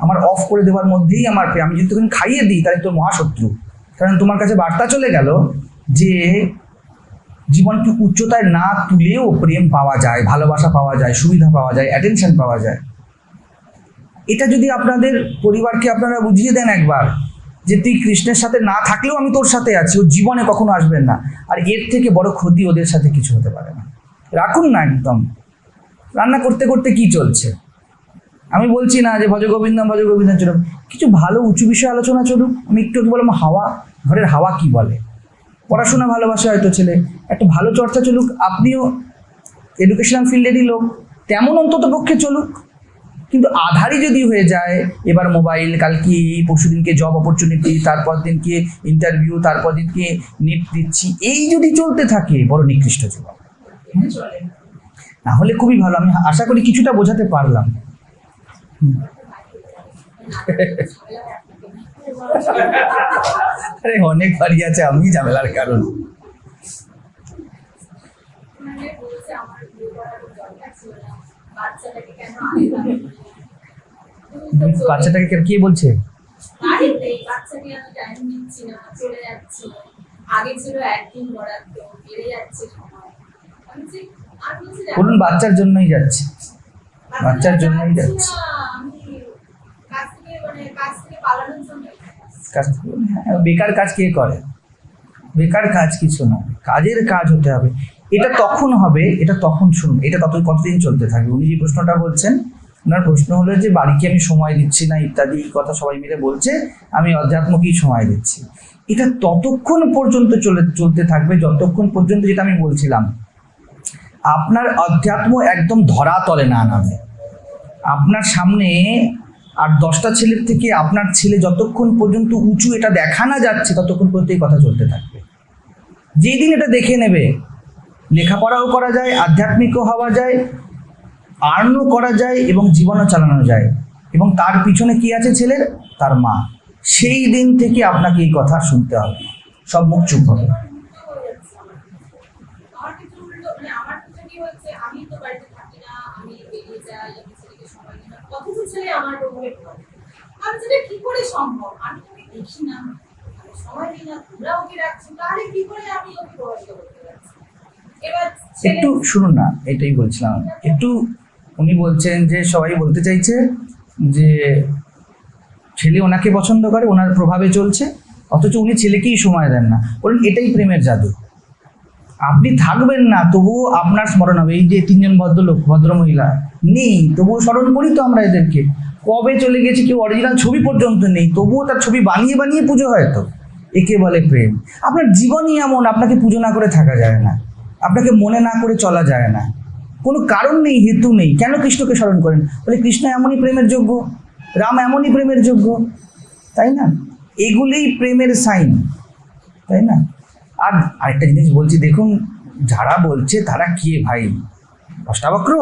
আমার অফ করে দেওয়ার মধ্যেই আমার প্রেম। আমি যদি তোকে খাইয়ে দিই তাহলে তোর মহাশত্রু। কারণ তোমার কাছে বার্তা চলে গেল যে জীবনকে উচ্চতায় না তুলেও প্রেম পাওয়া যায়, ভালোবাসা পাওয়া যায়, সুবিধা পাওয়া যায়, অ্যাটেনশন পাওয়া যায়। এটা যদি আপনাদের পরিবারকে আপনারা বুঝিয়ে দেন একবার, যে তুই কৃষ্ণের সাথে না থাকলেও আমি তোর সাথে আছি, ও জীবনে কখনো আসবেন না। আর এর থেকে বড় ক্ষতি ওদের সাথে কিছু হতে পারে না। রাখুন না একদম। রান্না করতে করতে কি চলছে? আমি বলছি না যে ভজগোবিন্দম চলুক, কিছু ভালো উঁচু বিষয়ে আলোচনা চলুক। আমি একটু বললাম হাওয়া, ঘরের হাওয়া কি বলে, পড়াশোনা ভালোবাসে হয়তো ছেলে, একটা ভালো চর্চা চলুক। আপনিও এডুকেশনাল ফিল্ডেরই লোক, তেমন অন্তত পক্ষে চলুক। কিন্তু আধারই যদি হয়ে যায়, এবার মোবাইল, কালকে পরশু দিনকে জব অপরচুনিটি, তারপর দিনকে ইন্টারভিউ, তারপর দিনকে নেট দিচ্ছি, এই যদি চলতে থাকে বড় নিকৃষ্ট জীবন। না হলে খুবই ভালো। আমি আশা করি কিছুটা বোঝাতে পারলাম। আরে অনেক বাড়ি আছে, আমি ঝামেলার কারণ। বাচ্চাটাকে কে বলছে? বলুন বাচ্চার জন্যই যাচ্ছে, বাচ্চার জন্যই যাচ্ছে। বেকার কাজ কে করে? বেকার কাজ কিছু না, কাজের কাজ হতে হবে। এটা তখন হবে, এটা তখন শুনুন, এটা কতদিন চলতে থাকবে? উনি যে প্রশ্নটা বলছেন, ওনার প্রশ্ন হলো যে বাড়িকে আমি সময় দিচ্ছি না ইত্যাদি কথা সবাই মিলে বলছে, আমি অধ্যাত্মকেই সময় দিচ্ছি। এটা ততক্ষণ পর্যন্ত চলতে থাকবে যতক্ষণ পর্যন্ত, যেটা আমি বলছিলাম, আপনার অধ্যাত্ম একদম ধরাতলে না নামে। আপনার সামনে আর 10টা ছেলের থেকে আপনার ছেলে যতক্ষণ পর্যন্ত উঁচু এটা দেখা না যাচ্ছে, ততক্ষণ পর্যন্ত এই কথা চলতে থাকবে। যেদিন এটা দেখে নেবে, লেখাপড়াও করা যায়, আধ্যাত্মিকও হওয়া যায়, আর্নও করা যায়, এবং জীবনও চালানো যায়, এবং তার পিছনে কি আছে ছেলের? তার মা। সেই দিন থেকে আপনাকে এই কথা শুনতে হবে, সব মুখ চুপ হবে। একটু শুনুন না, এটাই বলছিলাম। একটু উনি বলছেন যে সবাই বলতে চাইছে যে ছেলে ওনাকে পছন্দ করে, ওনার প্রভাবে চলছে, অথচ উনি ছেলেকেই সময় দেন না। বলুন এটাই প্রেমের জাদু। আপনি থাকবেন না তবুও আপনার স্মরণ হবে। এই যে 3জন ভদ্রলোক, ভদ্রমহিলা নেই, তবুও স্মরণ করি তো আমরা এদেরকে। কবে চলে গেছে, কেউ অরিজিনাল ছবি পর্যন্ত নেই, তবুও তার ছবি বানিয়ে বানিয়ে পুজো হয়। তো একে বলে প্রেম। আপনার জীবনই এমন, আপনাকে পুজো না করে থাকা যায় না, আপনাকে মনে না করে চলা যায় না। কোনো কারণ নেই, হেতু নেই। কেন কৃষ্ণকে স্মরণ করেন? বলে কৃষ্ণ এমনই প্রেমের যোগ্য, রাম এমনই প্রেমের যোগ্য, তাই না? এগুলোই প্রেমের সাইন, তাই না? আর আরেকটা জিনিস বলছি, দেখুন যারা বলছে তারা কে ভাই? অষ্টাবক্র?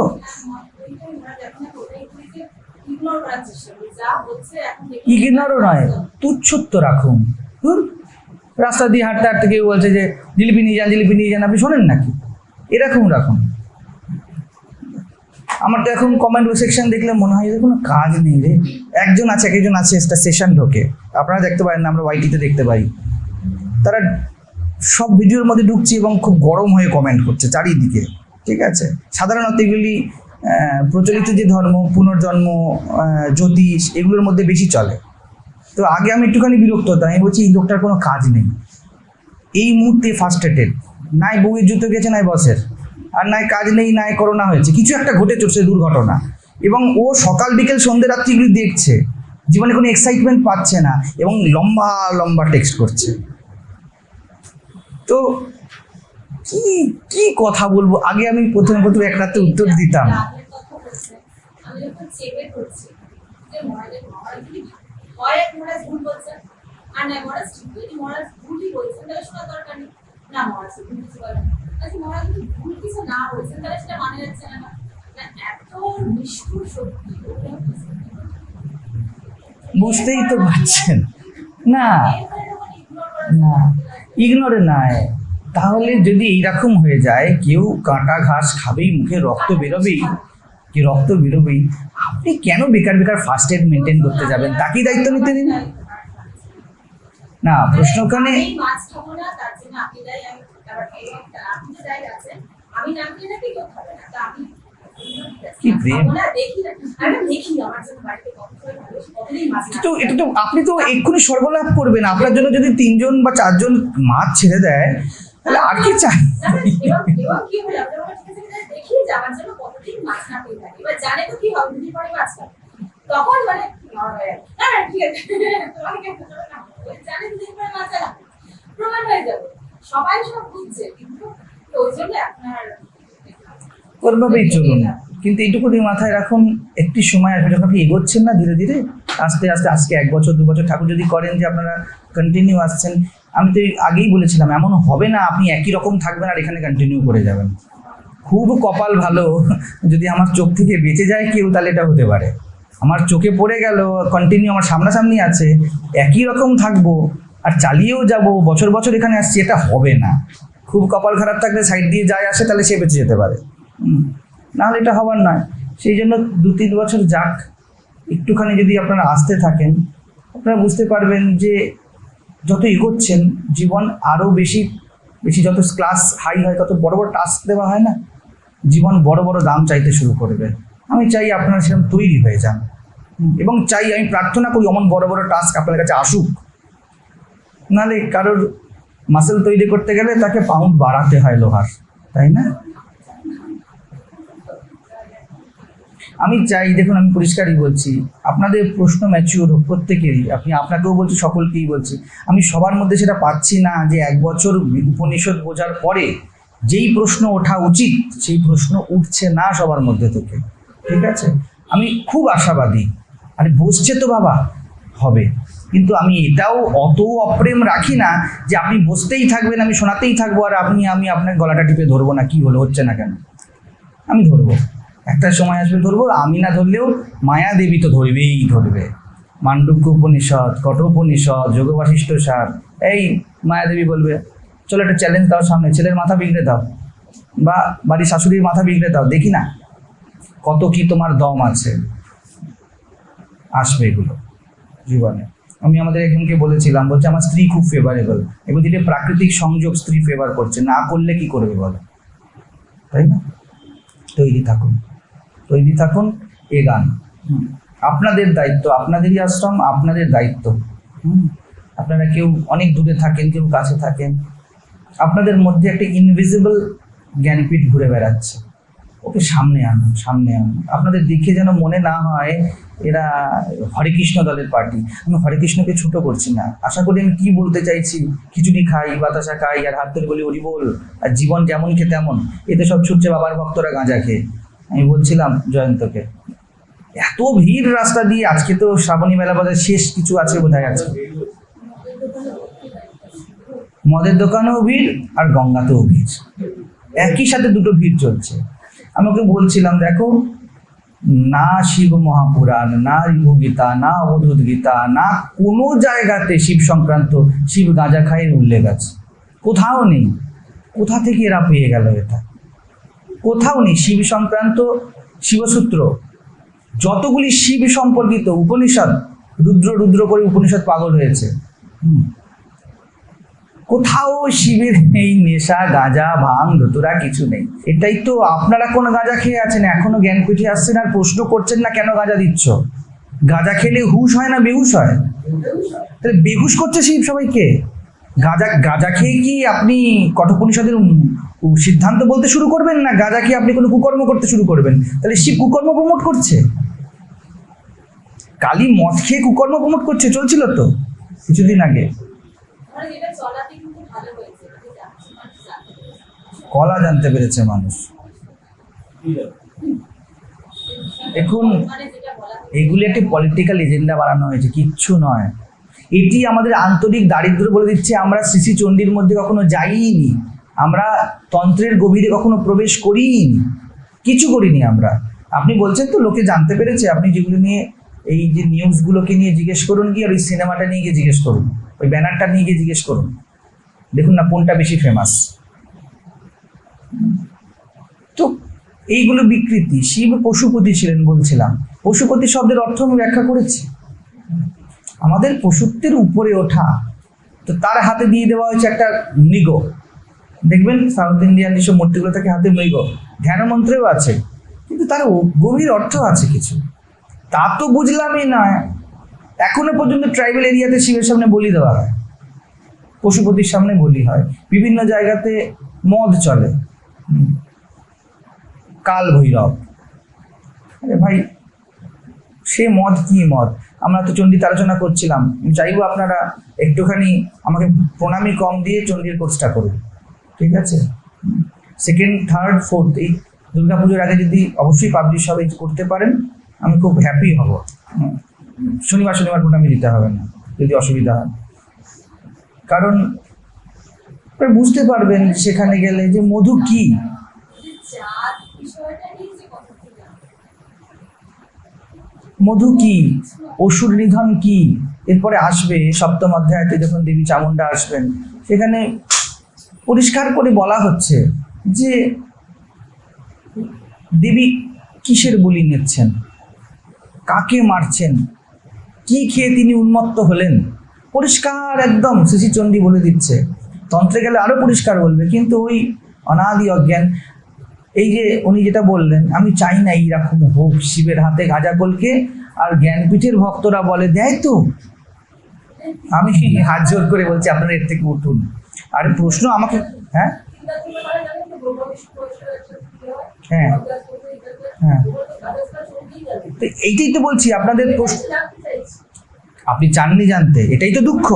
ইগনোর করার চেষ্টা করি, যা হচ্ছে এখন ইগনোরও নয়, তুচ্ছত্ব রাখুন। ধুর, রাস্তা দিয়ে হাঁটতে হাঁটতে কেউ বলছে যে জিলিপি নিয়ে যান, জিলিপি নিয়ে যান, আপনি শোনেন নাকি? এরকম রাখুন। আমার তো এখন কমেন্ট সেকশন দেখলে মনে হয় যে কোনো কাজ নেই রে। একজন আছে একটা সেশন ঢোকে, আপনারা দেখতে পারেন না, আমরা ওয়াইটিতে দেখতে পাই, তারা সব ভিডিওর মধ্যে ঢুকছে এবং খুব গরম হয়ে কমেন্ট করছে চারিদিকে। ঠিক আছে, সাধারণত এগুলি প্রচলিত যে ধর্ম, পুনর্জন্ম, জ্যোতিষ, এগুলোর মধ্যে বেশি চলে। তো আগে আমি একটুখানি বিরক্ত হতাম, আমি বলছি এই লোকটার কোনো কাজ নেই। এই মুহূর্তে ফার্স্ট্রেটেড, নাই বউয়ের জুতো গেছে, নাই বসের, আর নাই কাজ নেই, নাই করোনা হয়েছে, কিছু একটা ঘটে চলছে দুর্ঘটনা, এবং ও সকাল বিকেল সন্ধ্যে রাত্রি এগুলি দেখছে, জীবনে কোনো এক্সাইটমেন্ট পাচ্ছে না, এবং লম্বা লম্বা টেক্সট করছে। তো কি কি কথা বলবো? আগে আমি প্রথমে এক রাতে উত্তর দিতাম। আমি যখন চেপে করছি যে মহারাজ যদি হয় এক মহারাজ ভুল বলছেন আর না মহারাজ ঠিক, যদি মহারাজ ভুলই বলছেন তাহলে শোনার দরকার নেই, না মহারাজ ভুল কিছু বলেন, আচ্ছা মহারাজ যদি ভুল কিছু না বলছেন তাহলে সেটা মানে যাচ্ছে না। না, এত নিষ্ঠুর শক্তি বুঝতেই তো পারছেন না, না ইগনোরে নয়। তাহলে যদি এইরকম হয়ে যায়, কেউ কাঁটা ঘাস খাবেই, মুখে রক্ত বেরোবেই, আপনি কেন বেকার বেকার ফার্স্ট এড মেনটেন করতে যাবেন? তাকেই দায়িত্ব নিতে দিন না। প্রশ্ন ওখানে কি প্রেম, তো এটা তো আপনি তো এক্ষুনি সর্বলাভ করবেন। আপনার জন্য যদি 3 জন বা 4 জন মাছ ছেড়ে দেয়, তাহলে আর কি চাই? তখন মানে প্রমাণ হয়ে যাবে, সবাই সব বুঝছে, কিন্তু ওই জন্য আপনার ওরভাবেই চলুন। কিন্তু এইটুকুনি মাথায় রাখুন, একটি সময় আসবে যখন আপনি এগোচ্ছেন না, ধীরে ধীরে আস্তে আস্তে, আজকে 1 বছর 2 বছর ঠাকুর যদি করেন যে আপনারা কন্টিনিউ আসছেন, আমি তো আগেই বলেছিলাম এমন হবে না আপনি একই রকম থাকবেন আর এখানে কন্টিনিউ করে যাবেন। খুব কপাল ভালো, যদি আমার চোখ থেকে বেঁচে যায় কেউ, তাহলে এটা হতে পারে। আমার চোখে পড়ে গেল, কন্টিনিউ আমার সামনাসামনি আছে, একই রকম থাকবো আর চালিয়েও যাব, বছর বছর এখানে আসছি, এটা হবে না। খুব কপাল খারাপ থাকলে সাইড দিয়ে যায় আসে, তাহলে সে বেঁচে যেতে পারে, নাহলে এটা হবার নয়। সেই জন্য 2-3 বছর যাক, একটুখানি যদি আপনারা আসতে থাকেন, আপনারা বুঝতে পারবেন যে যত এগোচ্ছেন জীবন আরও বেশি বেশি, যত ক্লাস হাই হয় তত বড় বড় টাস্ক দেওয়া হয় না, জীবন বড় বড় দাম চাইতে শুরু করবে। আমি চাই আপনারা সেরকম তৈরি হয়ে যান, এবং চাই, আমি প্রার্থনা করি অমন বড় বড় টাস্ক আপনার কাছে আসুক। নাহলে কারোর মাসেল তৈরি করতে গেলে তাকে পাউন্ড বাড়াতে হয় লোহার, তাই না? আমি চাই, দেখুন আমি পরিষ্কারই বলছি, আপনাদের প্রশ্ন ম্যাচিওর হোক প্রত্যেকেরই। আপনাকেও বলছি, সকলকেই বলছি, আমি সবার মধ্যে সেটা পাচ্ছি না যে 1 বছর উপনিষদ বোঝার পরে যেই প্রশ্ন ওঠা উচিত সেই প্রশ্ন উঠছে না সবার মধ্যে থেকে। ঠিক আছে, আমি খুব আশাবাদী, আরে বসছে তো বাবা, হবে। কিন্তু আমি এটাও অত অপ্রেম রাখি না যে আপনি বসতেই থাকবেন, আমি শোনাতেই থাকবো, আর আমি আপনার গলাটা টিপে ধরবো না, কি হলো, হচ্ছে না কেন, আমি ধরবো। একটা সময় আসবে ধরবো, আমি না ধরলেও মায়া দেবী তো ধরবে। মান্ডুক্য উপনিষদ, কঠোপনিষদ, যোগ বাশিষ্ঠ সার, এই মায়া দেবী বলবে চলো একটা চ্যালেঞ্জ দাও, সামনে ছেলের মাথা বিগড়ে দাও, বা বাড়ির শাশুড়ির মাথা বিগড়ে দাও, দেখি না কত কি তোমার দম আছে। আসবে এগুলো জীবনে। আমি আমাদের একজনকে বলেছিলাম, বলছে আমার স্ত্রী খুব ফেভারেবল, এবং যেটা প্রাকৃতিক সংযোগ, স্ত্রী ফেভার করছে, না করলে কি করবে বলো, তাই না? তৈরি থাকুন, এগান। আপনাদের দায়িত্ব, আপনাদেরই আশ্রম, আপনাদের দায়িত্ব। আপনারা কেউ অনেক দূরে থাকেন, কেউ কাছে থাকেন, আপনাদের মধ্যে একটা ইনভিজিবল জ্ঞানপীঠ ঘুরে বেড়াচ্ছে, ওকে সামনে আনুন। আপনাদের দেখে যেন মনে না হয় এরা হরে কৃষ্ণ দলের পার্টি। আমি হরে কৃষ্ণকে ছোট করছি না, আশা করি আমি কি বলতে চাইছি, খিচুড়ি খাই, বাতাসা খাই, আর হাত ধরে বলি হরি বল, আর জীবন যেমন কে তেমন, এতে সব ছুটছে বাবার ভক্তরা গাঁজা খেয়ে। আমি বলছিলাম জয়ন্তকে, এত ভিড় রাস্তা দিয়ে, আজকে তো শ্রাবণী মেলা বাজার শেষ কিছু আছে বোধহয়, আছে মদের দোকানেও ভিড় আর গঙ্গাতেও ভিড়, একই সাথে দুটো ভিড় চলছে। আমি ওকে বলছিলাম, দেখো না শিব মহাপুরাণ, না ঋভুগীতা, না অবধূত গীতা, না কোনো জায়গাতে শিব সংক্রান্ত, শিব গাঁজা খায়ের উল্লেখ আছে, কোথাও নেই। কোথা থেকে এরা পেয়ে গেল এটা? কোথাও নেই। শিব সংক্রান্ত শিবসূত্র, যতগুলি শিব সম্পর্কিত উপনিষদ, রুদ্র রুদ্র করে উপনিষদ পাগল হয়েছে, কোথাও শিবের এই নেশা, গাঁজা, ভাঙ, ধতুরা কিছু নেই। এটাই তো আপনারা কোন গাঁজা খেয়ে আছেন, এখনো জ্ঞানপীঠে আসছেন আর প্রশ্ন করছেন না কেন গাঁজা দিচ্ছ। গাঁজা খেলে হুশ হয় না বেহুশ হয়? তাহলে বেহুশ করছে শিব সবাইকে। গাঁজা খেয়ে কি আপনি কঠোপনিষদের সিদ্ধান্ত বলতে শুরু করবেন, না গাঁজা খেয়ে আপনি কোনো কুকর্ম করতে শুরু করবেন? তাহলে শিব কুকর্ম প্রমোট করছে। কালী মদ খেয়ে কুকর্ম প্রমোট করছে, চলছিল তো কিছুদিন আগে। কলা জানতে পেরেছে মানুষ। দেখুন, এগুলি একটি পলিটিক্যাল এজেন্ডা বানানো হয়েছে, কিচ্ছু নয়। এটি আমাদের আন্তরিক দারিদ্র্য বলে দিচ্ছে। আমরা শ্রী শ্রী চণ্ডীর মধ্যে কখনো যাইনি, আমরা তন্ত্রের গভীরে কখনো প্রবেশ করিনি, কিছু করিনি আমরা। আপনি বলছেন তো লোকে জানতে পেরেছে, আপনি যেগুলো নিয়ে এই যে নিউজগুলোকে নিয়ে জিজ্ঞেস করুন গিয়ে, আর ওই সিনেমাটা নিয়ে গিয়ে জিজ্ঞেস করুন, ওই ব্যানারটা নিয়ে গিয়ে জিজ্ঞেস করুন, দেখুন না কোনটা বেশি ফেমাস। তো এইগুলো বিকৃতি। শিব পশুপতি ছিলেন বলছিলাম, পশুপতি শব্দের অর্থ আমি ব্যাখ্যা করেছি, আমাদের পশুত্বের উপরে ওঠা। তো তার হাতে দিয়ে দেওয়া হয়েছে একটা মৃগ, দেখবেন সাউথ ইন্ডিয়ান যেসব মূর্তিগুলো থাকে হাতে মৃগ, ধ্যানমন্ত্রেও আছে, কিন্তু তার গভীর অর্থ আছে কিছু। তা তো বুঝলামই নয়। এখনো পর্যন্ত ট্রাইবাল এরিয়াতে শিবের সামনে বলি দেওয়া হয়, পশুপতির সামনে বলি হয়, বিভিন্ন জায়গাতে মদ চলে, কাল ভৈরব। আরে ভাই, সে মদ কি মদ? আমরা তো চণ্ডীতে আলোচনা করছিলাম, আমি চাইবো আপনারা একটুখানি আমাকে প্রণামী কম দিয়ে চণ্ডীর কোর্সটা করুন, ঠিক আছে? 2nd, 3rd, 4th এই দুর্গাপুজোর আগে যদি অবশ্যই পাবলিশ হবে করতে পারেন, আমি খুব হ্যাপি হব। শনিবার প্রণামী দিতে হবে না যদি অসুবিধা হয়, কারণ বুঝতে পারবেন সেখানে গেলে যে মধু কি, মধু কি, অসুর নিধন কি। এরপরে আসবে 7ম অধ্যায়তে যখন দেবী চামুণ্ডা আসবেন, সেখানে পরিষ্কার করে বলা হচ্ছে যে দেবী কিসের বলি নিচ্ছেন, কাকে মারছেন, কি খেয়ে তিনি উন্মত্ত হলেন, পরিষ্কার একদম শ্রী চণ্ডী বলে দিচ্ছে। তন্ত্রে গেলে আরো পরিষ্কার বলবে, কিন্তু ওই অনাদি অজ্ঞান, এই যে উনি যেটা বললেন, আমি চাই না এইরকম হোক শিবের হাতে গাঁজা কলকে। আর জ্ঞানপীঠের ভক্তরা বলে দেয় তো, আমি হাত জোর করে বলছি আপনারা এর থেকে উঠুন। আর প্রশ্ন আমাকে, হ্যাঁ হ্যাঁ হ্যাঁ, তো এইটাই তো বলছি আপনাদের প্রশ্ন, আপনি চাননি জানতে, এটাই তো দুঃখ,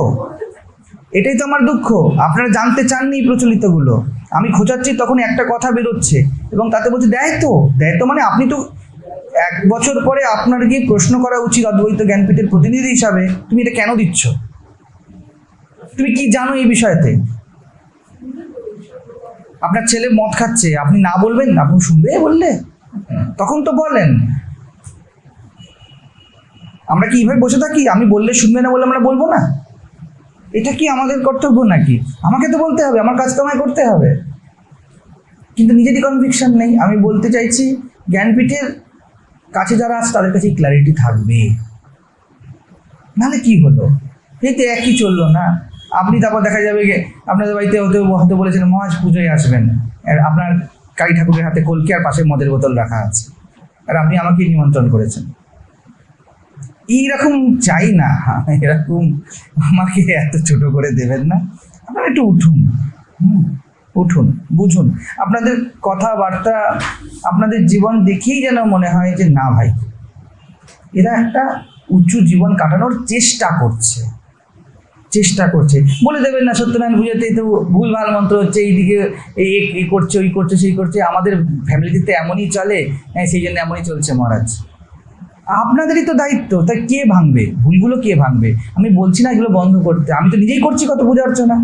এটাই তো আমার দুঃখ। আপনারা জানতে চাননি প্রচলিতগুলো, আমি খোঁচাচ্ছি তখন একটা কথা বেরোচ্ছে, এবং তাতে বলছে দেয় তো মানে আপনি তো 1 বছর পরে আপনার গিয়ে প্রশ্ন করা উচিত অদ্বৈত জ্ঞানপীঠের প্রতিনিধি হিসাবে, তুমি এটা কেন দিচ্ছ, তুমি কি জানো এই বিষয়তে? আপনার ছেলে মদ খাচ্ছে, আপনি না বলবেন? আপনি শুনবে বললে? তখন তো বলেন। আমরা কি এইভাবে বসে থাকি, আমি বললে শুনবে না বলে আমরা বলবো না? এটা কি আমাদের কর্তব্য নাকি? আমাকে তো বলতে হবে, আমার কাজ তো আমায় করতে হবে, কিন্তু নিজেরই কনভিকশন নেই। আমি বলতে চাইছি জ্ঞানপীঠের কাছে যারা আছে তাদের কাছে ক্ল্যারিটি থাকবে, নাহলে কি হলো, এই তো একই চললো না। আপনি তারপর দেখা যাবে আপনাদের বাড়িতে হতে বলেছেন মহাজ পুজোয় আসবেন, আর আপনার কালী ঠাকুরের হাতে কলকি আর পাশে মদের বোতল রাখা আছে, আর আপনি আমাকে নিমন্ত্রণ করেছেন। এইরকম চাই না, এরকম আমাকে এত ছোট করে দেবেন না। আপনারা একটু উঠুন, উঠুন, বুঝুন। আপনাদের কথাবার্তা, আপনাদের জীবন দেখেই যেন মনে হয় যে না ভাই, এরা একটা উঁচু জীবন কাটানোর চেষ্টা করছে। বলে দেবেন না সত্যনারায়ণ পুজোতে তো ভুলভাল মন্ত্র হচ্ছে, এইদিকে এই করছে, ওই করছে, সেই করছে, আমাদের ফ্যামিলিতে এমনই চলে, সেই জন্য এমনই চলছে মহারাজ। আপনাদেরই তো দায়িত্ব, তাই কে ভাঙবে ভুলগুলো, কে ভাঙবে? আমি বলছি না এগুলো বন্ধ করতে, আমি তো নিজেই করছি কত পূজা অর্চনা,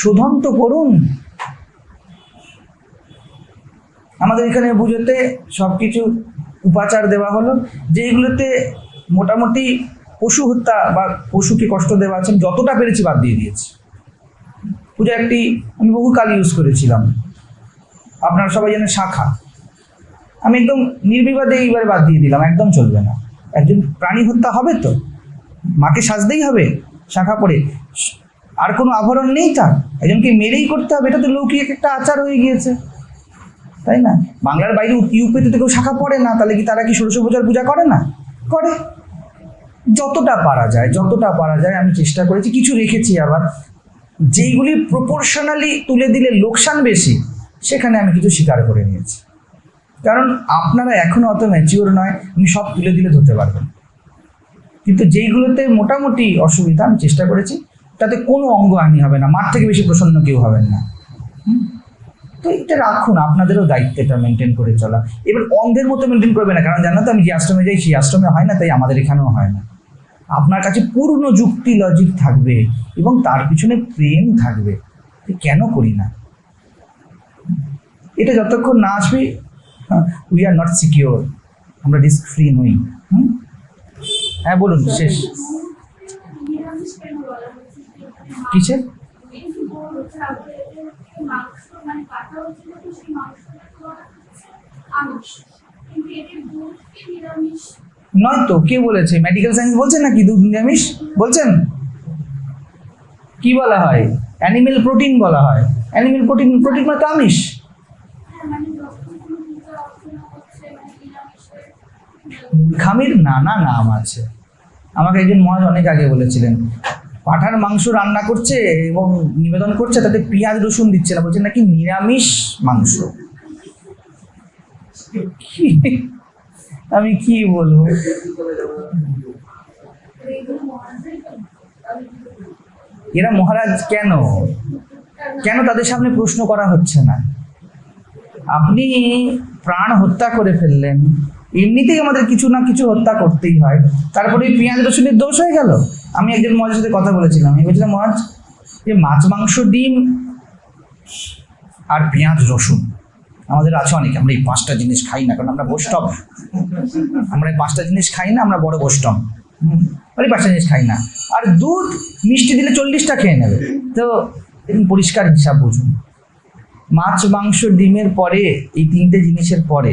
শোধন তো করুন। আমাদের এখানে পুজোতে সবকিছু উপাচার দেওয়া হলো, যেগুলোতে মোটামুটি পশু হত্যা বা পশুকে কষ্ট দেওয়া আছে যতটা পেরেছি বাদ দিয়ে দিয়েছি। পূজা একটি আমি বহু কাল ইউজ করেছিলাম, আপনারা সবাই জানেন শাখা, আমি একদম নির্বিবাদে এইবারে বাদ দিয়ে দিলাম, একদম চলবে না। একজন প্রাণী হত্যা হবে তো মাকে সাজতেই হবে শাখা পরে, আর কোনো আভরণ নেই, তার একজনকে মেরেই করতে হবে, এটা তো লৌকিক একটা আচার হয়ে গিয়েছে, তাই না? বাংলার বাইরে ইউপিতে তো কেউ শাখা পড়ে না, তাহলে কি তারা কি ষোড়শ পূজার পূজা করে না? করে। যতটা পারা যায় আমি চেষ্টা করেছি, কিছু রেখেছি আবার যেইগুলি প্রপোর্শনালি তুলে দিলে লোকসান বেশি, সেখানে আমি কিছু স্বীকার করে নিয়েছি। কারণ আপনারা এখনো অত ম্যাচিওর নয়, আমি সব তুলে দিলে ধরতে পারবেন, কিন্তু যেইগুলোতে মোটামুটি অসুবিধা আমি চেষ্টা করেছি তাতে কোনো অঙ্গ হানি হবে না, মাঠ থেকে বেশি প্রসন্ন কেউ হবেন না। তো এটা রাখুন, আপনাদেরও দায়িত্ব এটা মেনটেন করে চলা। এবার অন্ধের মতো মেনটেন করবে না, কারণ জানো তো আমি যে আশ্রমে যাই সেই আশ্রমে হয় না, তাই আমাদের এখানেও হয় না। আপনার কাছে পূর্ণ যুক্তি লজিক থাকবে এবং তার পিছনে প্রেম থাকবে, কেন করি না। এটা যতক্ষণ না আসবে উই আর নট সিকিওর, আমরা রিস্ক ফ্রি নই। হ্যাঁ বলুন, শেষ কিসের? নয় তো, কে বলেছে? মেডিকেল সায়েন্স বলছেন নাকি দুধ নিরামিষ বলছেন? কি বলা হয়? অ্যানিমেল প্রোটিন বলা হয়। অ্যানিমেল প্রোটিন মানে তো আমিষ। মূর্খামির নানা নাম আছে। আমাকে একজন মহারাজ অনেক আগে বলেছিলেন, পাঁঠার মাংস রান্না করছে এবং নিবেদন করছে, তাতে পেঁয়াজ রসুন দিচ্ছে না, বলছে নাকি নিরামিষ মাংস। আমি কি বলবো? এরা মহারাজ কেন তাদের সামনে প্রশ্ন করা হচ্ছে না? আপনি প্রাণ হত্যা করে ফেললেন, এমনিতেই আমাদের কিছু না কিছু হত্যা করতেই হয়, তারপরে পেঁয়াজ রসুনের দোষ হয়ে গেল। আমি একজন মহারাজের সাথে কথা বলেছিলাম, আমি বলছিলাম মহারাজ যে মাছ মাংস ডিম আর পেঁয়াজ রসুন আমাদের আছে অনেক, আমরা এই 5টা জিনিস খাই না, কারণ আমরা বৈষ্ণব, আমরা এই 5টা জিনিস খাই না, আমরা বড় বৈষ্ণব, এই 5টা জিনিস খাই না। আর দুধ মিষ্টি দিলে 40টা খেয়ে নেবে। তো পরিষ্কার হিসাব বুঝুন, মাছ মাংস ডিমের পরে এই 3টে জিনিসের পরে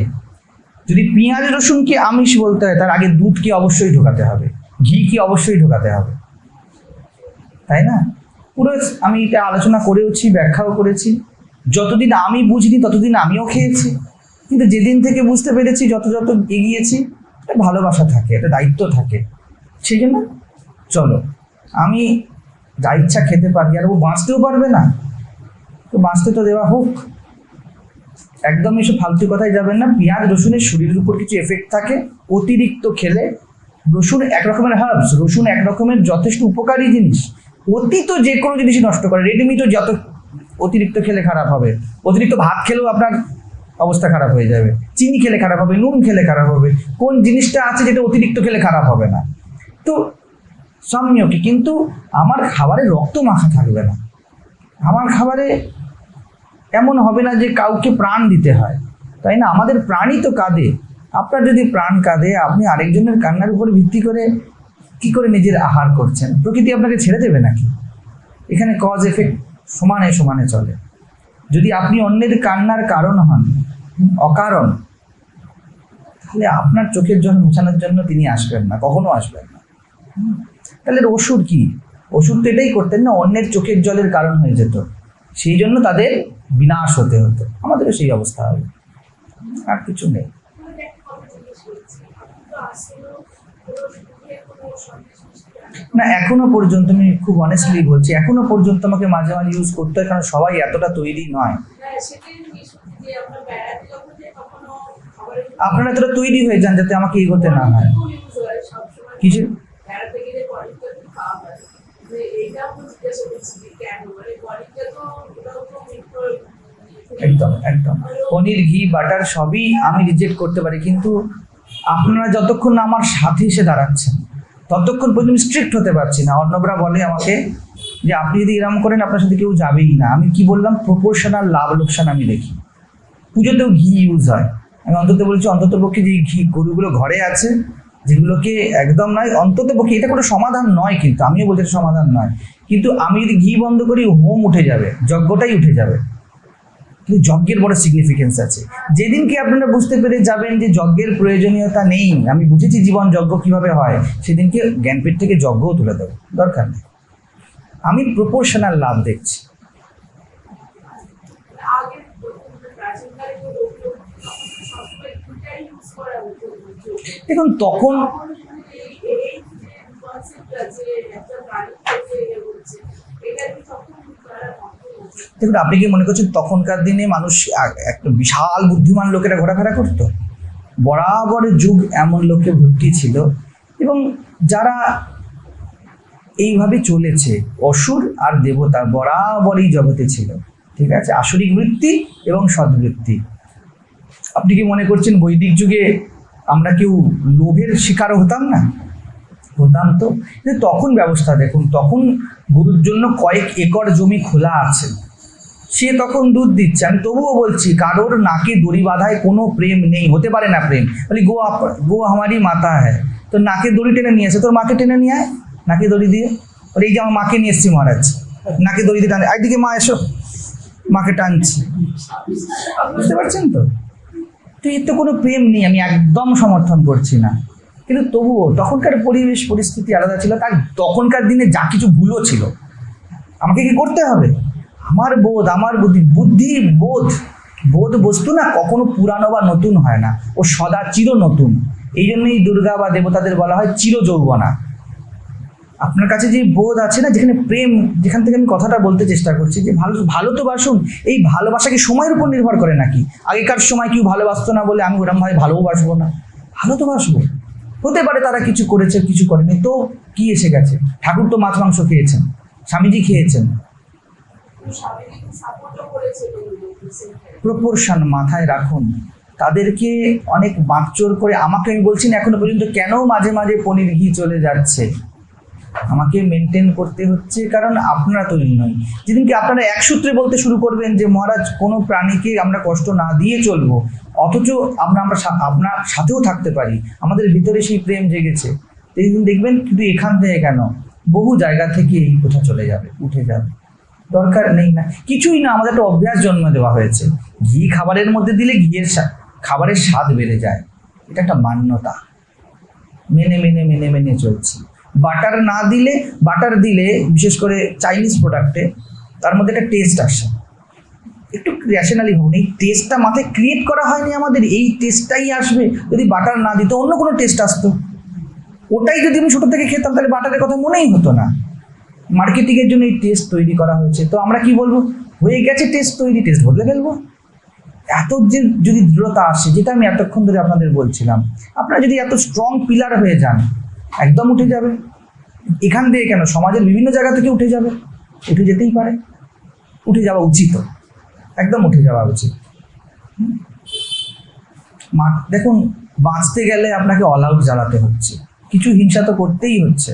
যদি পেঁয়াজ রসুনকে আমিষ বলতে হয়, তার আগে দুধকে অবশ্যই ঢোকাতে হবে, ঘিকে অবশ্যই ঢোকাতে হবে, তাই না? পুরো আমি এটা আলোচনা করেওছি, ব্যাখ্যাও করেছি। যতদিন আমি বুঝিনি ততদিন আমিও খেয়েছি, কিন্তু যেদিন থেকে বুঝতে পেরেছি, যত এগিয়েছি, একটা ভালোবাসা থাকে, একটা দায়িত্ব থাকে, সেই জন্য চলো আমি যা ইচ্ছা খেতে পারি, আর ও বাঁচতেও পারবে না, তো বাঁচতে তো দেওয়া হোক। একদম এসব ফালতু কথায় যাবেন না। পেঁয়াজ রসুনের শরীরের উপর কিছু এফেক্ট থাকে, অতিরিক্ত খেলে। রসুন এক রকমের হার্বস, রসুন এক রকমের যথেষ্ট উপকারী জিনিস, অতি তো যে কোনো জিনিসই নষ্ট করে। রেডমিটও যত অতিরিক্ত খেলে খারাপ হবে, অতিরিক্ত ভাত খেলেও আপনার অবস্থা খারাপ হয়ে যাবে, চিনি খেলে খারাপ হবে, নুন খেলে খারাপ হবে। কোন জিনিসটা আছে যেটা অতিরিক্ত খেলে খারাপ হবে না? তো সাম্যকে, কিন্তু আমার খাবারে রক্ত মাখা থাকবে না, আমার খাবারে এমন হবে না যে কাউকে প্রাণ দিতে হয়, তাই না? আমাদের প্রাণই তো কাঁদে। আপনার যদি প্রাণ কাঁদে, আপনি আরেকজনের কান্নার উপর ভিত্তি করে কি করে নিজের আহার করছেন? প্রকৃতি আপনাকে ছেড়ে দেবে নাকি? এখানে কজ এফেক্ট সমানে সমানে চলে। যদি আপনি অন্যের কান্নার কারণ হন অকারণ, তাহলে আপনার চোখের জল মোছানোর জন্য তিনি আসবেন না, কখনো আসবেন না। তাহলে অসুর কি? অসুর তো এটাই করতেন না, অন্যের চোখের জলের কারণ হয়ে যেত, সেই জন্য তাদের বিনাশ হতে হতো। আমাদেরও সেই অবস্থা হবে, আর কিছু নেই। না, এখনো পর্যন্ত আমি খুব অনেস্টলি বলছি, এখনো পর্যন্ত আমাকে মাঝে মাঝে ইউজ করতে হয়, কারণ সবাই এতটা তৈরি নয়। আপনারা এতটা তৈরি হয়ে যান যাতে আমাকে এগোতে না হয়। কিছু একদম একদম পনির, ঘি, বাটার সবই আমি রিজেক্ট করতে পারি, কিন্তু আপনারা যতক্ষণ না আমার সাথে এসে দাঁড়াচ্ছেন ততক্ষণ পর্যন্ত স্ট্রিক্ট হতে পারছি না। অর্ণবরা বলে আমাকে যে আপনি যদি এরকম করেন আপনার সাথে কেউ যাবেই না। আমি কি বললাম? প্রপোর্শনাল লাভ লোকসান আমি দেখি। পুজোতেও ঘি ইউজ হয়, আমি অন্তত বলছি, অন্তত পক্ষে যে ঘি গরুগুলো ঘরে আছে, যেগুলোকে একদম নয়, অন্তত পক্ষে এটা কোনো সমাধান নয়, কিন্তু আমিও বলছি এটা সমাধান নয়, কিন্তু আমি যদি ঘি বন্ধ করি হোম উঠে যাবে, যজ্ঞটাই উঠে যাবে। কিন্তু যজ্ঞের বড় সিগনিফিকেন্স আছে। যেদিনকে আপনারা বুঝতে পেরে যাবেন যে যজ্ঞের প্রয়োজনীয়তা নেই, আমি বুঝেছি জীবন যজ্ঞ কিভাবে হয়, সেদিনকে জ্ঞানপীঠ থেকে যজ্ঞও তুলে দেবো, দরকার নেই। আমি প্রপোর্শনাল লাভ দেখছি। আগে প্রাচীনকালে তো লোকজন সবসময় দুটাই ইউজ করা হতো। দেখুন তখন তখন এই যে কনসেপ্টটা যে একটা প্রাণী থেকে হচ্ছে, এটা কি তখন তারা দেখুন, আপনি কি মনে করছেন তখনকার দিনে মানুষ একটা বিশাল বুদ্ধিমান লোকেরা ঘোরাফেরা করতো? বরাবর যুগ এমন লোকে ভর্তি ছিল, এবং যারা এইভাবে চলেছে, অসুর আর দেবতা বরাবরই জগতে ছিল, ঠিক আছে, আসরিক বৃত্তি এবং সদ্বৃত্তি। আপনি কি মনে করছেন বৈদিক যুগে আমরা কেউ লোভের শিকারও হতাম না? হতাম তো। কিন্তু তখন ব্যবস্থা দেখুন, তখন গরুর জন্য কয়েক একর জমি খোলা আছে, সে তখন দুধ দিচ্ছে। আমি তবুও বলছি, কারোর নাকে দড়ি বাঁধায় কোনো প্রেম নেই, হতে পারে না প্রেম। বলি গো আমারই মাতা হ্যাঁ, তো নাকে দড়ি টেনে নিয়ে আসে, তোর মাকে টেনে নিয়ে আয় নাকে দড়ি দিয়ে। বলে এই যে আমার মাকে নিয়ে এসছি মহারাজ, নাকে দড়ি দিয়ে টানে, একদিকে মা এসো, মাকে টানছি, বুঝতে পারছেন তো? তো এর তো কোনো প্রেম নেই, আমি একদম সমর্থন করছি না। কিন্তু তবুও তখনকার পরিবেশ পরিস্থিতি আলাদা ছিল, তার তখনকার দিনে যা কিছু ভুলও ছিল। আমাকে কি করতে হবে? আমার বোধ, আমার বুদ্ধি বোধ বস্তু না কখনো পুরানো বা নতুন হয় না, ও সদা চির নতুন। এই জন্যই দুর্গা বা দেবতাদের বলা হয় চির যৌবনা। আপনার কাছে যে বোধ আছে না, যেখানে প্রেম, যেখান থেকে আমি কথাটা বলতে চেষ্টা করছি যে ভালো তো বাসুন। এই ভালোবাসা কি সময়ের উপর নির্ভর করে নাকি? আগেকার সময় কেউ ভালোবাসতো না বলে আমি ওরম ভাই ভালোবাসবো না? ভালো তো বাসবো। হতে পারে তারা কিছু করেছে, কিছু করেনি, তো কি এসে গেছে? ঠাকুর তো মাছ মাংস খেয়েছেন, স্বামীজি খেয়েছেন। প্রপোর্শন মাথায় রাখুন। তাদেরকে অনেক বাঁকচোর করে, আমাকে আমি বলছি না এখনো পর্যন্ত কেন মাঝে মাঝে পনির ঘি চলে যাচ্ছে, আমাকে মেনটেন করতে হচ্ছে, কারণ আপনারা তৈরি নয়। যেদিনকে আপনারা এক সূত্রে বলতে শুরু করবেন যে মহারাজ কোনো প্রাণীকে আমরা কষ্ট না দিয়ে চলবো, অথচ আমরা আপনার সাথেও থাকতে পারি, আমাদের ভিতরে সেই প্রেম জেগেছে, এই দিন দেখবেন কিন্তু এখান থেকে কেন বহু জায়গা থেকে এই কথা চলে যাবে, উঠে যাবে। দরকার নেই না, কিছুই না, আমাদের একটা অভ্যাস জন্ম দেওয়া হয়েছে। ঘি খাবারের মধ্যে দিলে খাবারের স্বাদ বেড়ে যায়, এটা একটা মান্যতা, মেনে চলছি। বাটার না দিলে, বাটার দিলে বিশেষ করে চাইনিজ প্রোডাক্টে তার মধ্যে একটা টেস্ট আসে, একটু র্যাশনালি হোক, এই টেস্টটা মাথায় ক্রিয়েট করা হয়নি আমাদের, এই টেস্টটাই আসবে। যদি বাটার না দিত অন্য কোনো টেস্ট আসতো, ওটাই যদি আমি ছোটো থেকে খেতাম তাহলে বাটারের কথা মনেই হতো না। মার্কেটিংয়ের জন্য এই টেস্ট তৈরি করা হয়েছে, তো আমরা কি বলবো, হয়ে গেছে টেস্ট তৈরি, টেস্ট বদলে ফেলবো। এত যে যদি দৃঢ়তা আসে, যেটা আমি এতক্ষণ ধরে আপনাদের বলছিলাম, আপনারা যদি এত স্ট্রং পিলার হয়ে যান, একদম উঠে যাবে। এখান থেকে কেন, সমাজের বিভিন্ন জায়গা থেকে উঠে যাবে, উঠে যেতেই পারে, উঠে যাওয়া উচিত, একদম উঠে যাওয়া উচিত। দেখুন, বাঁচতে গেলে আপনাকে অল আউট জ্বালাতে হচ্ছে, কিছু হিংসা তো করতেই হচ্ছে,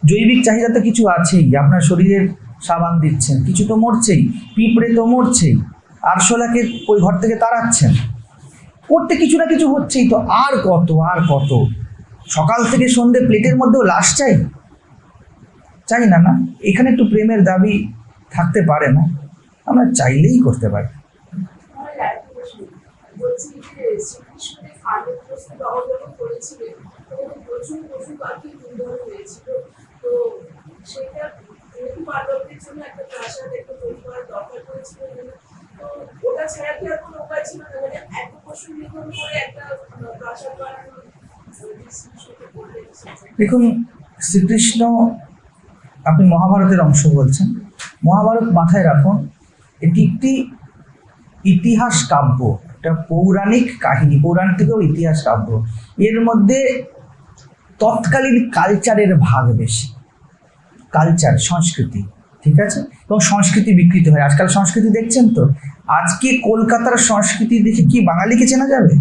জৈবিক চাহিদা তো কিছু আছেই, আপনার শরীরের সাবান দিচ্ছেন, কিছু তো মরছেই, পিঁপড়ে তো মরছেই, আরশোলাকে ওই ঘর থেকে তাড়াচ্ছেন, করতে কিছু না কিছু হচ্ছেই। তো আর কত সকাল থেকে সন্ধ্যে প্লেটের মধ্যেও লাশ চাই না না, এখানে একটু প্রেমের দাবি থাকতে পারে না, আমরা চাইলেই করতে পারি। দেখুন, শ্রীকৃষ্ণ, আপনি মহাভারতের অংশ বলছেন, মহাভারত মাথায় রাখুন, এটি একটি ইতিহাস কাব্য, একটা পৌরাণিক কাহিনী, পৌরাণিক থেকেও ইতিহাস কাব্য। এর মধ্যে তৎকালীন কালচারের ভাগ বেশি, কালচার, সংস্কৃতি, ঠিক আছে, এবং সংস্কৃতি বিকৃত হয়। আজকাল সংস্কৃতি দেখছেন তো, আজকে কলকাতার সংস্কৃতি দেখে কি বাঙালিকে চেনা যাবে?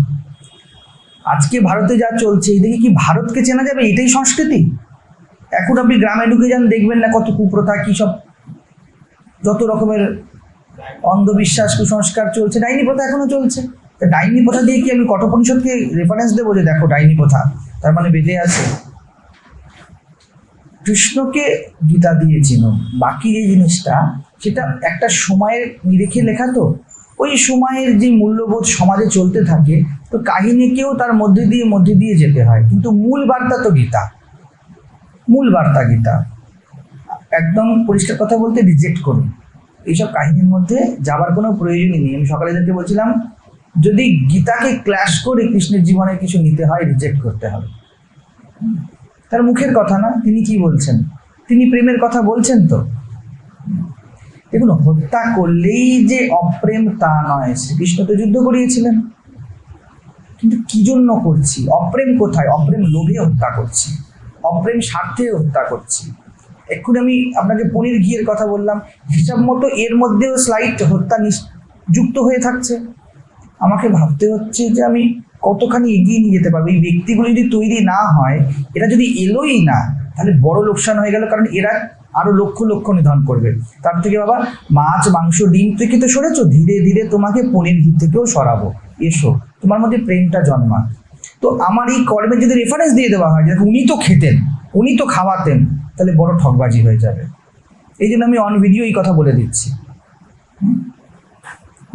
আজকে ভারতে যা চলছে এই দেখে কি ভারতকে চেনা যাবে? এটাই সংস্কৃতি? এখন আপনি গ্রামে ঢুকে যান, দেখবেন না কত কুপ্রথা, কী সব যত রকমের অন্ধবিশ্বাস, কুসংস্কার চলছে, ডাইনি প্রথা এখনো চলছে। তা ডাইনি প্রথা দিয়ে কি আমি কঠোপনিষদকে রেফারেন্স দেবো যে দেখো ডাইনি প্রথা তার মানে বেঁধে আছে? কৃষ্ণকে গীতা দিয়েছিল, বাকি যে জিনিসটা সেটা একটা সময়ের নিরিখে লেখা, তো ওই সময়ের যে মূল্যবোধ সমাজে চলতে থাকে, তো কাহিনীকেও তার মধ্যে দিয়ে যেতে হয়, কিন্তু মূল বার্তা তো গীতা, মূল বার্তা গীতা। একদম পরিষ্কার কথা বলতে রিজেক্ট করুন, এইসব কাহিনীর মধ্যে যাবার কোনো প্রয়োজনই নেই। আমি সকালে এদেরকে বলছিলাম, যদি গীতাকে ক্ল্যাশ করে কৃষ্ণের জীবনে কিছু নিতে হয়, রিজেক্ট করতে হবে। তার মুখের কথা না, তিনি কি বলছেন? তিনি প্রেমের কথা বলছেন তো। দেখুন, হত্যা করলেই যে অপ্রেম তা নয়। শ্রীকৃষ্ণ তো যুদ্ধ করিয়েছিলেন, কিন্তু কি জন্য করছি? অপ্রেম কোথায়? অপ্রেম লোভে হত্যা করছি, অপ্রেম স্বার্থে হত্যা করছি। এক্ষুনি আমি আপনাকে পনির ঘিয়ের কথা বললাম, হিসাব মতো এর মধ্যেও স্লাইট হত্যা যুক্ত হয়ে থাকছে। আমাকে ভাবতে হচ্ছে যে আমি কতখানি এগিয়ে নিয়ে যেতে পারবো। এই ব্যক্তিগুলো যদি তৈরি না হয়, এরা যদি এলোই না, তাহলে বড় লোকসান হয়ে গেল, কারণ এরা আরো লক্ষ লক্ষ নিধন করবে। তার থেকে বাবা, মাছ মাংস ডিম থেকে তো সরেছো, ধীরে ধীরে তোমাকে পনির ঘি থেকেও সরাবো, এসো, তোমার মধ্যে প্রেমটা জন্মা। তো আমার এই কর্মের যদি রেফারেন্স দিয়ে দেওয়া হয় যে উনি তো খেতেন, উনি তো খাওয়াতেন, তাহলে বড় ঠকবাজি হয়ে যাবে। এই জন্য আমি অন ভিডিও এই কথা বলে দিচ্ছি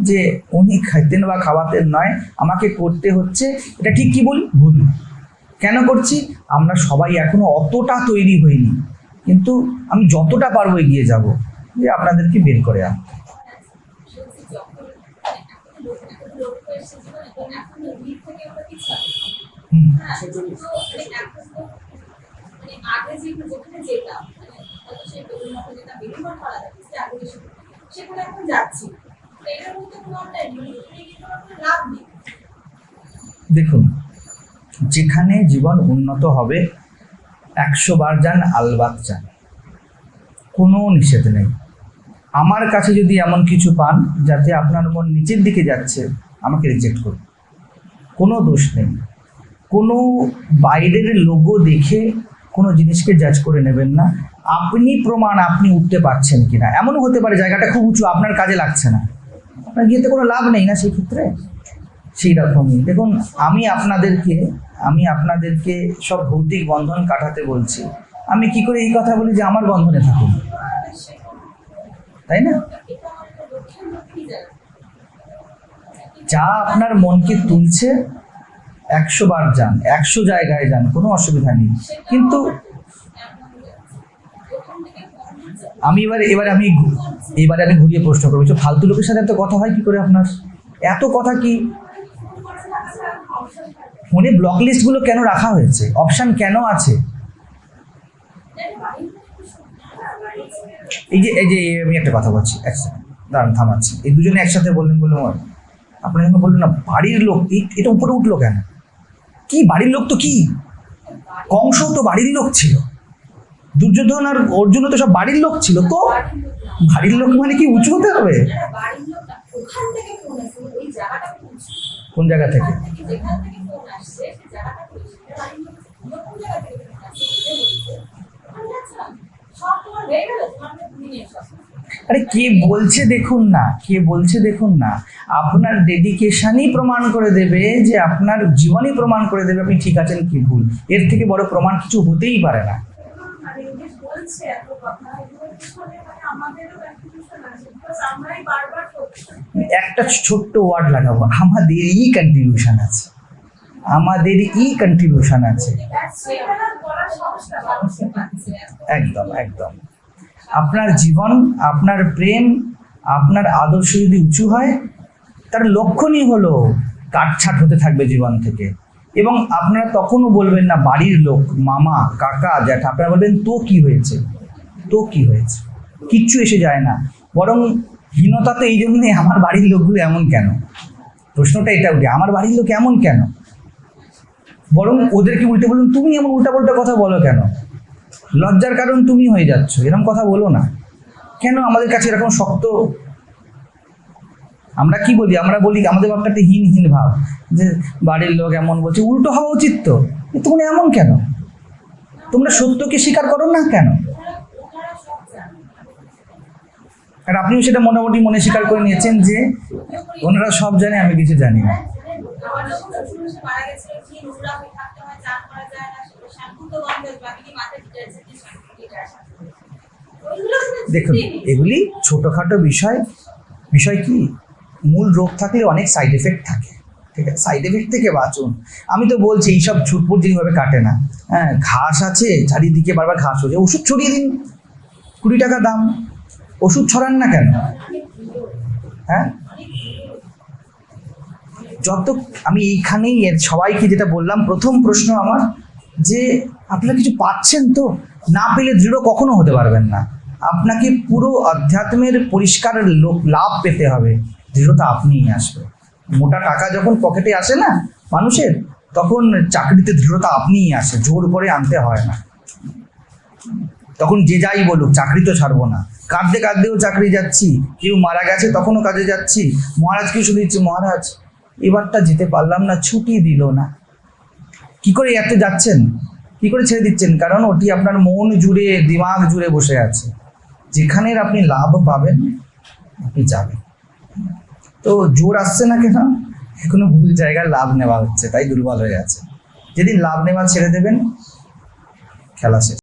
যে উনি খাইতেন বা খাওয়াতেন নয়, আমাকে করতে হচ্ছে। এটা ঠিক কি বলি? ভুল। কেন করছি? আমরা সবাই এখনো অতটা তৈরি হইনি, কিন্তু আমি যতটা পারবো এগিয়ে যাব যে আপনাদেরকে বের করে আনতে। দেখুন, যেখানে জীবন উন্নত হবে 100 বার যান, আলবাত যান, কোনো নিষেধ নেই। আমার কাছে যদি এমন কিছু পান যাতে আপনার মন নিচের দিকে যাচ্ছে, আমাকে রিজেক্ট করুন, কোনো দোষ নেই। কোনো বাইরের লোগো দেখে কোনো জিনিসকে জাজ করে নেবেন না। আপনি প্রমাণ, আপনি উঠতে পারছেন কিনা। এমনও হতে পারে জায়গাটা খুব উঁচু, আপনার কাজে লাগছে না, আপনার গিয়েতে কোনো লাভ নেই না সেই ক্ষেত্রে। সেই রকমই দেখুন, আমি আপনাদেরকে সব ভৌতিক বন্ধন কাটাতে বলছি। আমি কি করে এই কথা বলি যে আমার বন্ধনে থাকুন, তাই না? যা আপনার মনকে তুলছে 100 বার যান, 100 জায়গায় যান, কোনো অসুবিধা নেই। কিন্তু আমি এবারে আমি ঘুরিয়ে প্রশ্ন করবো, ফালতু লোকের সাথে এত কথা হয় কি করে আপনার? এত কথা কি? ফোনে ব্লক লিস্টগুলো কেন রাখা হয়েছে? অপশান কেন আছে? এই যে আমি একটা কথা বলছি, এক সেকেন্ড দাঁড়ান, থামাচ্ছি। এই দুজনে একসাথে বললেন বলে আপনারা যখন বললেন না বাড়ির লোক, এটা উপরে উঠলো কেন? কি বাড়ির লোক? তো কি কংস তো বাড়ির লোক ছিল, দুর্যোধন আর অর্জুন তো সব বাড়ির লোক ছিল। তো বাড়ির লোক মানে কি উঁচু হতে হবে? কোন জায়গা থেকে? আরে কে বলছে দেখুন না, আপনার ডেডিকেশনই প্রমাণ করে দেবে, যে আপনার জীবনই প্রমাণ করে দেবে আপনি ঠিক আছেন কি ভুল। এর থেকে বড় প্রমাণ কিছু হতেই পারে না। একটা ছোট্ট ওয়ার্ড লাগাবো, আমাদেরই কন্ট্রিবিউশন আছে। একদম একদম। আপনার জীবন, আপনার প্রেম, আপনার আদর্শ যদি উঁচু হয়, তার লক্ষণই হলো কাটছাট হতে থাকবে জীবন থেকে। এবং আপনারা তখনও বলবেন না বাড়ির লোক, মামা, কাকা, জ্যাঠা, আপনারা বলবেন তো কি হয়েছে, কিচ্ছু এসে যায় না। বরং হীনতা তো এই জন্যই, আমার বাড়ির লোকগুলো এমন কেন, প্রশ্নটা এটা উঠে, আমার বাড়ির লোক এমন কেন। বরং ওদেরকে উল্টে বলুন, তুমি এমন উল্টাপাল্টা কথা বলো কেন, লজ্জার কারণ তুমি হয়ে যাচ্ছ, এরকম কথা বলো না কেন। আমাদের কাছে এরকম শক্ত, আমরা কি বলি, আমরা বলি আমাদের ভাবটা একটা হীন ভাব, যে বাড়ির লোক এমন বলছে। উল্টো হওয়া উচিত তো, তোমরা এমন কেন, তোমরা সত্যকে স্বীকার করো না কেন? আর আপনিও সেটা মোটামুটি মনে স্বীকার করে নিয়েছেন যে ওনারা সব জানে, আমি কিছু জানি না। আমার যখন শ্বশুর মারা গেছিল, কি নোংরা হয়ে থাকতে হয়, চান করা যায় না, শ্যাম্পু তো গন্ধ, বাকি কি মাথায় ডিটারজেন্ট দিয়ে শ্যাম্পু দিয়ে আসা। দেখুন, এগুলি ছোটোখাটো বিষয়। বিষয় কি, মূল রোগ থাকলে অনেক সাইড এফেক্ট থাকে, ঠিক আছে? সাইড এফেক্ট থেকে বাঁচুন। আমি তো বলছি এইসব ছুটপুট যেভাবে কাটে না। হ্যাঁ, ঘাস আছে চারিদিকে, বারবার ঘাস হচ্ছে, ওষুধ ছড়িয়ে দিন, 20 টাকা দাম। ওষুধ ছড়ান না কেন? হ্যাঁ, যত আমি এইখানেই সবাইকে যেটা বললাম, প্রথম প্রশ্ন আমার যে আপনারা কিছু পাচ্ছেন তো? না পেলে দৃঢ় কখনো হতে পারবেন না। আপনাকে পুরো অধ্যাত্মের পরিষ্কার লাভ পেতে হবে, দৃঢ়তা আপনিই আসবে। মোটা টাকা যখন পকেটে আসে না মানুষের, তখন চাকরিতে দৃঢ়তা আপনিই আসে, জোর করে আনতে হয় না। তখন যে যাই বলুক, চাকরি তো ছাড়বো না, কাঁদতে কাঁদতেও চাকরি যাচ্ছি, কেউ মারা গেছে তখনও কাজে যাচ্ছি। মহারাজকে শুধু দিচ্ছি, মহারাজ এবারটা যেতে পারলাম না, ছুটি দিল না। কি করে এত যাচ্ছেন, কি করে ছেড়ে দিচ্ছেন? কারণ ওটি আপনার মন জুড়ে, দিমাগ জুড়ে বসে আছে। যেখানের আপনি লাভ পাবেন আপনি যাবেন। তো জোর আসছে না কেন? এখনো ভুল জায়গায় লাভ নেওয়া হচ্ছে, তাই দুর্বল হয়ে আছে। যেদিন লাভ নেওয়া ছেড়ে দেবেন, খেলা শেষ।